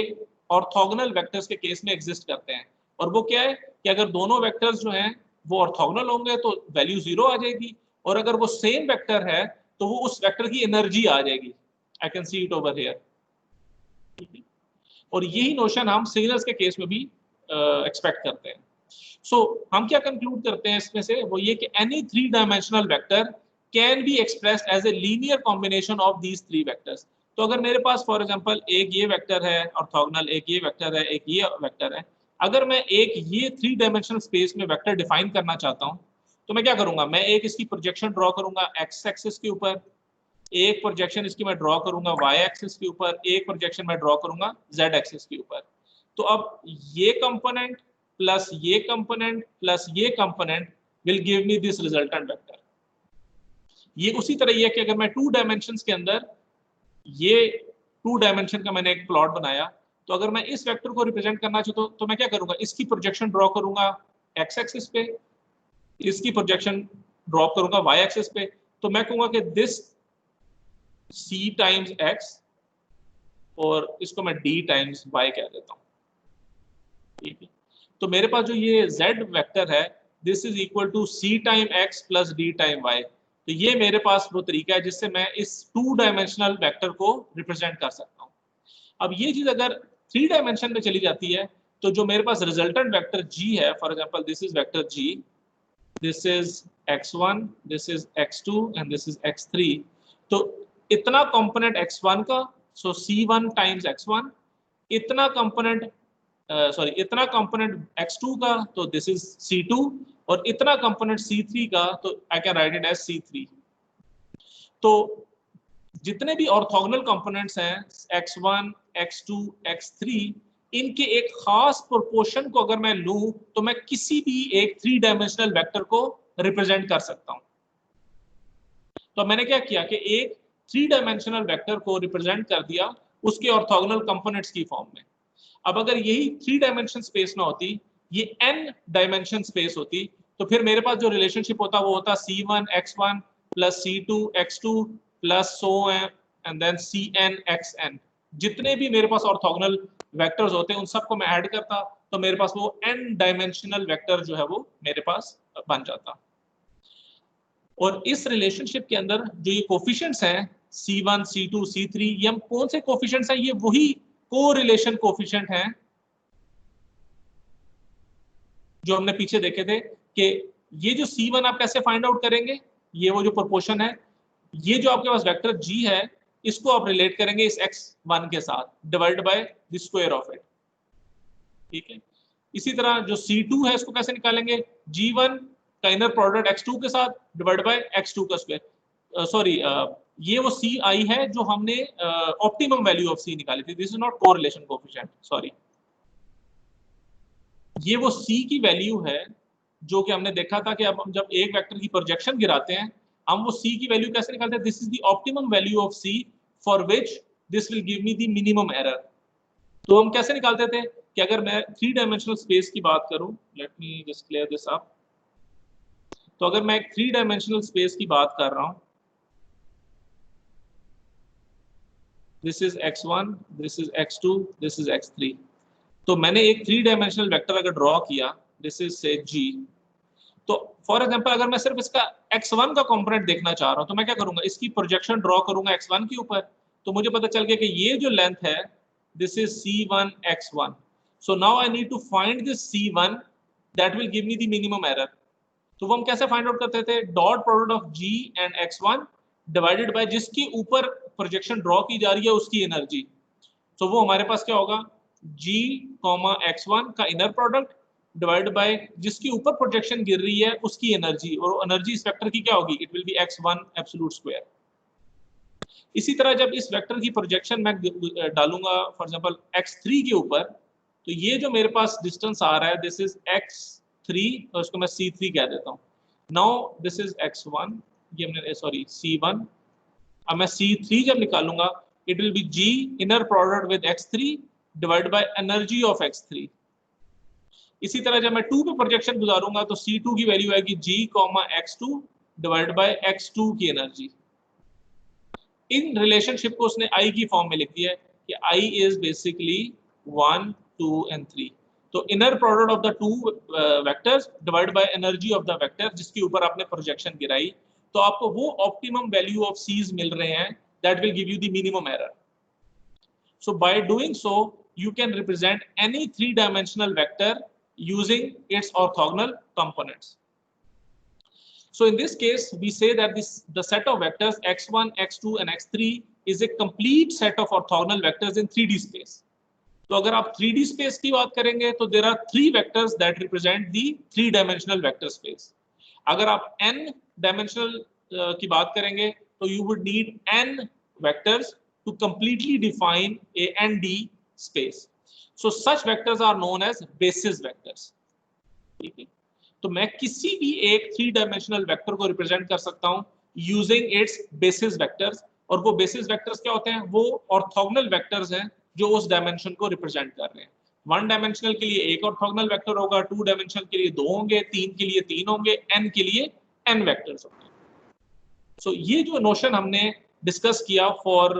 ऑर्थोगोनल वेक्टर्स के केस में एग्जिस्ट करते हैं, और वो क्या है कि अगर दोनों वेक्टर्स जो हैं वो ऑर्थोगोनल होंगे तो वैल्यू 0 आ जाएगी, और अगर वो सेम वेक्टर है तो वो उस वेक्टर की एनर्जी आ जाएगी। I can see it over here, ठीक है। और यही नोशन हम सिग्नल्स के केस में भी एक्सपेक्ट करते हैं। सो हम क्या कंक्लूड करते हैं इसमें से, वो ये कि any 3 dimensional vector can be expressed as a linear combination of these 3 vectors. तो अगर मेरे पास फॉर एग्जांपल एक ये वेक्टर है ऑर्थोगोनल, एक ये वेक्टर है, एक ये वेक्टर है, अगर मैं एक ये 3 डायमेंशनल स्पेस में वेक्टर डिफाइन करना चाहता हूं तो मैं क्या करूंगा, मैं एक इसकी प्रोजेक्शन ड्रॉ करूंगा एक्स एक्सिस के ऊपर, एक प्रोजेक्शन इसकी मैं ड्रॉ करूंगा y एक्सिस के ऊपर, एक प्रोजेक्शन मैं ड्रॉ करूंगा z एक्सिस के ऊपर। तो अब ये कंपोनेंट प्लस ये कंपोनेंट प्लस ये component will give me this resultant vector. ये उसी तरह ये कि अगर मैं 2 डायमेंशंस के अंदर ये 2 डायमेंशन का मैंने एक प्लॉट बनाया, तो अगर मैं इस वेक्टर को रिप्रेजेंट करना चाहता हूं तो मैं क्या करूंगा, इसकी प्रोजेक्शन ड्रॉ करूंगा x एक्सिस पे, इसकी प्रोजेक्शन ड्रॉ करूंगा y एक्सिस पे। तो मैं कहूंगा कि दिस c टाइम्स x और इसको मैं d टाइम्स y कह देता हूं, ठीक है। तो मेरे पास जो ये z वेक्टर है this is equal to c time x plus d time y। तो ये मेरे पास वो तरीका है जिससे मैं इस 2 डायमेंशनल वेक्टर को रिप्रेजेंट कर सकता हूं। अब ये चीज अगर 3 डायमेंशन में चली जाती है तो जो मेरे पास रिजल्टेंट वेक्टर g है, for example this is vector g, this is x1, this is x2 and this is x3। तो इतना कंपोनेंट x1 का, सो c1 टाइम्स x1, इतना कंपोनेंट इतना कंपोनेंट x2 का, तो दिस इज c2, और इतना कंपोनेंट c3 का, तो I can write it as c3। तो जितने भी ऑर्थोगोनल कंपोनेंट्स हैं x1, x2, x3, इनके एक खास प्रोपोर्शन को अगर मैं लूं तो मैं किसी भी एक 3 डायमेंशनल वेक्टर को रिप्रेजेंट कर सकता हूं। तो मैंने क्या किया कि एक 3 डायमेंशनल वेक्टर को रिप्रेजेंट कर दिया उसके ऑर्थोगोनल कंपोनेंट्स की फॉर्म में। अब अगर यही 3 डायमेंशन स्पेस ना होती, ये n डायमेंशन स्पेस होती, तो फिर मेरे पास जो रिलेशनशिप होता वो होता c1 x1 plus c2 x2 plus so and then cn xn। जितने भी मेरे पास ऑर्थोगोनल वेक्टर्स होते हैं उन सबको मैं ऐड करता, तो मेरे पास वो n डायमेंशनल वेक्टर जो है वो मेरे पास बन जाता। और इस रिलेशनशिप के अंदर जो ये कोफिशिएंट्स हैं c1 c2 c3, ये हम कौन से कोफिशिएंट्स हैं, ये वही कोरिलेशन कोफिशिएंट हैं जो हमने पीछे देखे थे कि ये जो c1 आप कैसे फाइंड आउट करेंगे, ये वो जो प्रोपोर्शन है ये जो आपके पास वेक्टर g है इसको आप रिलेट करेंगे इस x1 के साथ, divide by the square of it, ठीक है। इसी तरह जो C2 है इसको कैसे निकालेंगे, G1 का इनर प्रोडक्ट x2 के साथ डिवाइड बाय x2 का स्क्वायर, सॉरी ये वो CI है जो हमने ऑप्टिमम वैल्यू ऑफ C निकाली थी, this is not correlation coefficient, sorry. ये वो C की वैल्यू है जो कि हमने देखा था कि अब हम जब एक वेक्टर की प्रोजेक्शन गिराते हैं हम वो C की वैल्यू कैसे निकालते हैं, this is the optimum value of C for which this will give me the minimum error. तो हम कैसे निकालते थे कि अगर मैं 3 डायमेंशनल स्पेस की बात करूं, let me just clear this up, तो अगर मैं एक 3 डायमेंशनल स्पेस की बात कर रहा हूं, this is x1, this is x2, this is x3, तो मैंने एक 3 डायमेंशनल वेक्टर अगर ड्रॉ किया, दिस इज से g, तो फॉर एग्जांपल अगर मैं सिर्फ इसका x1 का कंपोनेंट देखना चाह रहा हूं तो मैं क्या करूंगा, इसकी प्रोजेक्शन ड्रॉ करूंगा x1 के ऊपर, तो मुझे पता चल गया कि ये जो लेंथ है this is c1 x1, so now I need to find this c1 that will give me the minimum error। तो वो हम कैसे फाइंड आउट करते थे, dot product of g and x1 divided by जिसके ऊपर प्रोजेक्शन ड्रॉ की जा रही है उसकी एनर्जी, तो वो हमारे पास क्या होगा, g, x1 का इनर प्रोडक्ट डिवाइड बाय जिसके ऊपर प्रोजेक्शन गिर रही है उसकी एनर्जी, और एनर्जी इस वेक्टर की क्या होगी, it will B x1 absolute square. इसी तरह जब इस वेक्टर की प्रोजेक्शन मैं डालूंगा फॉर एग्जांपल x3 के ऊपर, तो ये जो मेरे पास डिस्टेंस आ रहा है दिस इज x3 और इसको मैं c3 कह देता हूँ। नाउ दिस इज x1, ये मैंने सॉरी c1, अब मैं c3 जब निकालूंगा it will B g inner product with x3 divide by energy of x3। इसी तरह जब मैं 2 पे प्रोजेक्शन गुजारूंगा तो c2 की वैल्यू आएगी g, x2 divide by x2 की एनर्जी। इन रिलेशनशिप को उसने I की फॉर्म में लिख दिया है कि I इज बेसिकली 1, 2 and 3, तो inner product of the two vectors divide by energy of the vector जिसके ऊपर आपने प्रोजेक्शन गिराई, तो आपको वो ऑप्टिमम वैल्यू ऑफ C's मिल रहे हैं that will give you the minimum error. So by doing so you can represent any 3 dimensional vector using its orthogonal components. So in this case, we say that the set of vectors x1, x2 and x3 is a complete set of orthogonal vectors in 3D space. तो अगर आप 3D space की बात करेंगे तो there are 3 vectors that represent the 3-dimensional vector space. अगर आप n dimensional की बात करेंगे तो you would need n vectors to completely define a ND space. So such vectors are known as basis vectors. ठीक है, तो मैं किसी भी एक 3 डायमेंशनल वेक्टर को रिप्रेजेंट कर सकता हूं यूजिंग इट्स बेसिस वेक्टर्स, और वो बेसिस वेक्टर्स क्या होते हैं, वो ऑर्थोगोनल वेक्टर्स हैं जो उस डायमेंशन को रिप्रेजेंट कर रहे हैं। 1 डायमेंशनल के लिए एक ऑर्थोगोनल वेक्टर होगा, 2 डायमेंशनल के लिए 2 होंगे, 3 के लिए 3 होंगे, n के लिए n वेक्टर्स होंगे। सो ये जो नोशन हमने डिस्कस किया फॉर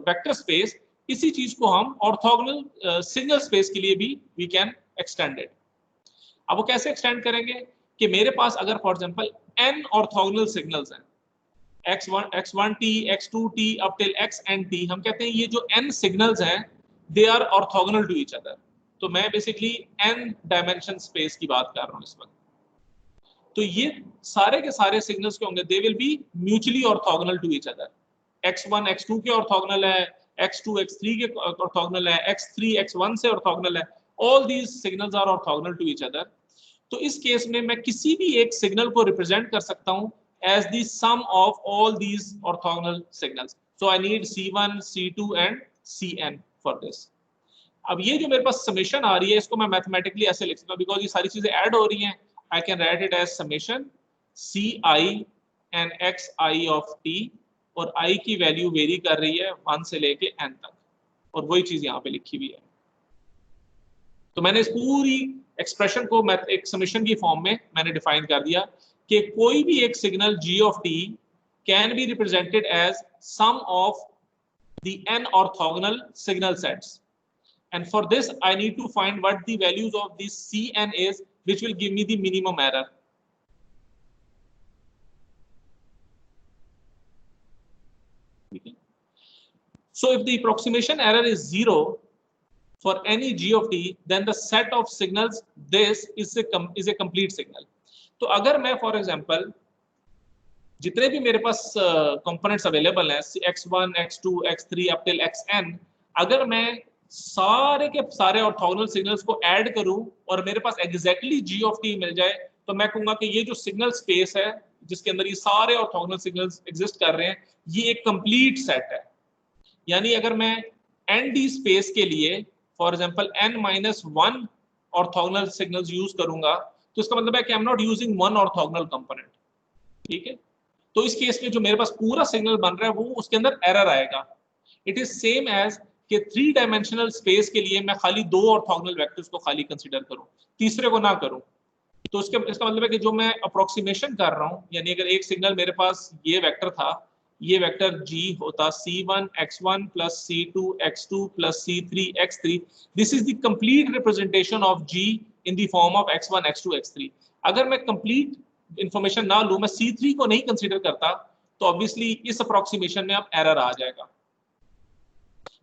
वेक्टर स्पेस, इसी चीज को हम ऑर्थोगोनल सिग्नल स्पेस के लिए भी वी कैन एक्सटेंड इट। अब वो कैसे एक्सटेंड करेंगे कि मेरे पास अगर for example n orthogonal signals हैं, x1t, x2t up till xnt, हम कहते हैं ये जो n सिग्नल्स हैं they are orthogonal to each other. तो मैं बेसिकली n डायमेंशन स्पेस की बात कर रहा हूं इस वक्त। तो ये सारे के सारे सिग्नल्स के होंगे, they will be mutually orthogonal to each other. x1 x2 के ऑर्थोगोनल है, x2 x3 के ऑर्थोगोनल है, x3 x1 से ऑर्थोगोनल है, all these signals are orthogonal to each other. तो इस केस में मैं किसी भी एक सिग्नल को रिप्रेजेंट कर सकता हूं as the sum of all these orthogonal signals. So I need c1, c2 and cn for this. अब ये जो मेरे पास समेशन आ रही है इसको मैं मैथमेटिकली ऐसे लिख सकता हूं, बिकॉज ये सारी चीजें ऐड हो रही हैं। I can write it as summation ci and xi of t, और i की वैल्यू वेरी कर रही है 1 से लेके n तक, और वही चीज यहाँ पे लिखी हुई है। तो मैंने इस पूरी एक्सप्रेशन को एक समेशन की फॉर्म में मैंने डिफाइन कर दिया कि कोई भी एक signal g of t can be represented as sum of the n orthogonal signal sets, and for this I need to find what the values of this cn is, which will give me the minimum error. So if the approximation error is 0 for any g of t, then the set of signals this is a complete signal. तो अगर मैं for example जितने भी मेरे पास components available हैं x1 x2 x3 up till xn, अगर मैं सारे के सारे ऑर्थोगोनल सिग्नल्स को ऐड करूं और मेरे पास एग्जैक्टली g ऑफ t मिल जाए, तो मैं कहूंगा कि ये जो सिग्नल स्पेस है जिसके अंदर ये सारे ऑर्थोगोनल सिग्नल्स एग्जिस्ट कर रहे हैं, ये एक कंप्लीट सेट है। यानी अगर मैं nd स्पेस के लिए for example n-1 orthogonal signals use करूंगा, तो इसका मतलब है कि I am not using one orthogonal component. ठीक है, तो इस केस में जो मेरे पास पूरा सिग्नल बन रहा है वो उसके अंदर एरर आएगा। इट इज सेम एज कि 3 डायमेंशनल स्पेस के लिए मैं खाली 2 ऑर्थोगोनल वेक्टर्स को खाली कंसीडर करूं, तीसरे को ना करूं। तो इसका मतलब है कि जो मैं अप्रोक्सीमेशन कर रहा हूं, यानी अगर एक सिग्नल मेरे पास ये वेक्टर था, ये वेक्टर g होता c1 x1 plus c2 x2 plus c3 x3, this is the complete representation of g in the form of x1 x2 x3। अगर मैं कंप्लीट इंफॉर्मेशन ना लूं, मैं c3 को नहीं कंसीडर करता, तो ऑब्वियसली इस अप्रोक्सीमेशन में अब एरर आ जाएगा।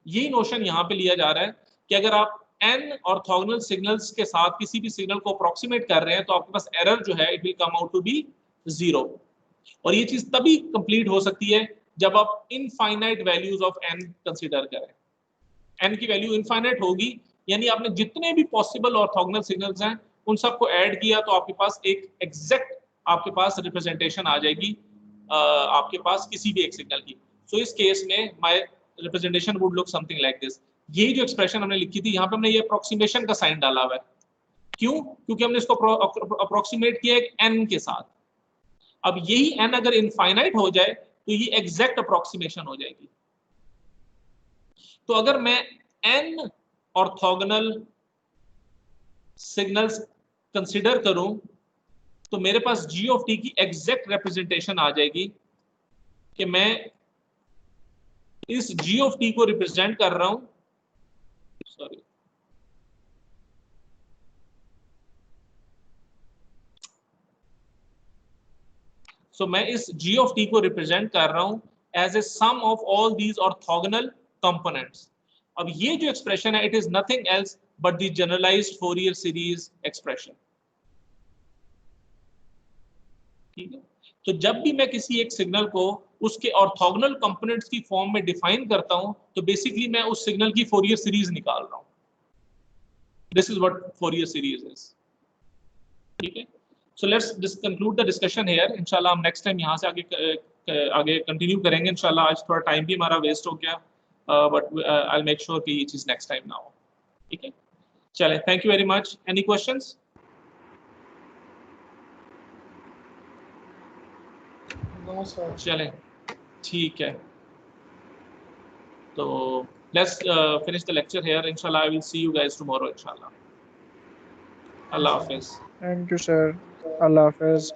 यही नोशन यहाँ पे लिया जा रहा है कि अगर आप n ऑर्थोगोनल सिग्नल्स के साथ किसी भी सिग्नल को अप्रोक्सीमेट कर रहे हैं, तो आपके पास एरर जो है it will come out to be 0। और ये चीज तभी कंप्लीट हो सकती है जब आप infinite values of n consider करें। n की वैल्यू इनफाइनाइट होगी, यानी आपने जितने भी पॉसिबल ऑर्थोगोनल सिग्नल्स हैं उन सबको ऐड किया, तो आपके पास एक एग्जैक्ट आपके पास रिप्रेजेंटेशन आ जाएगी आपके पास किसी भी एक सिग्नल की। सो इस केस में my representation would look something like this. यही जो एक्सप्रेशन हमने लिखी थी, यहाँ पे हमने ये अप्रोक्सीमेशन का साइन डाला हुआ है। क्यों? क्योंकि हमने इसको अप्रोक्सीमेट किया एक n के साथ। अब यही n अगर इनफाइनाइट हो जाए तो ये एग्जैक्ट अप्रोक्सीमेशन हो जाएगी। तो अगर मैं n ऑर्थोगोनल सिग्नल्स कंसीडर करूं, तो मेरे पास g ऑफ t की एग्जैक्ट रिप्रेजेंटेशन आ जाएगी कि मैं इस g ऑफ t को रिप्रेजेंट कर रहा हूं, सॉरी मैं इस g ऑफ t को रिप्रेजेंट कर रहा हूं as a sum of all these orthogonal components. अब ये जो एक्सप्रेशन है, it is nothing else but the generalized Fourier series expression. ठीक है, तो जब भी मैं किसी एक सिग्नल को उसके ऑर्थोगोनल कंपोनेंट्स की फॉर्म में डिफाइन करता हूं, तो बेसिकली मैं उस सिग्नल की फोरियर सीरीज निकाल रहा हूं। This is what Fourier series is. ठीक है, so let's conclude the discussion here. इंशाल्लाह हम नेक्स्ट टाइम यहां से आगे कंटिन्यू करेंगे इंशाल्लाह। आज थोड़ा टाइम भी हमारा वेस्ट हो गया, but I will make sure कि ये चीज नेक्स्ट टाइम ना हो। ठीक है, चलें, thank you very much. Any questions? No sir. चलें, ठीक है, तो let's finish the lecture here. Inshallah, I will see you guys tomorrow. Inshallah. Allah Hafiz. Thank you, sir. Allah Hafiz.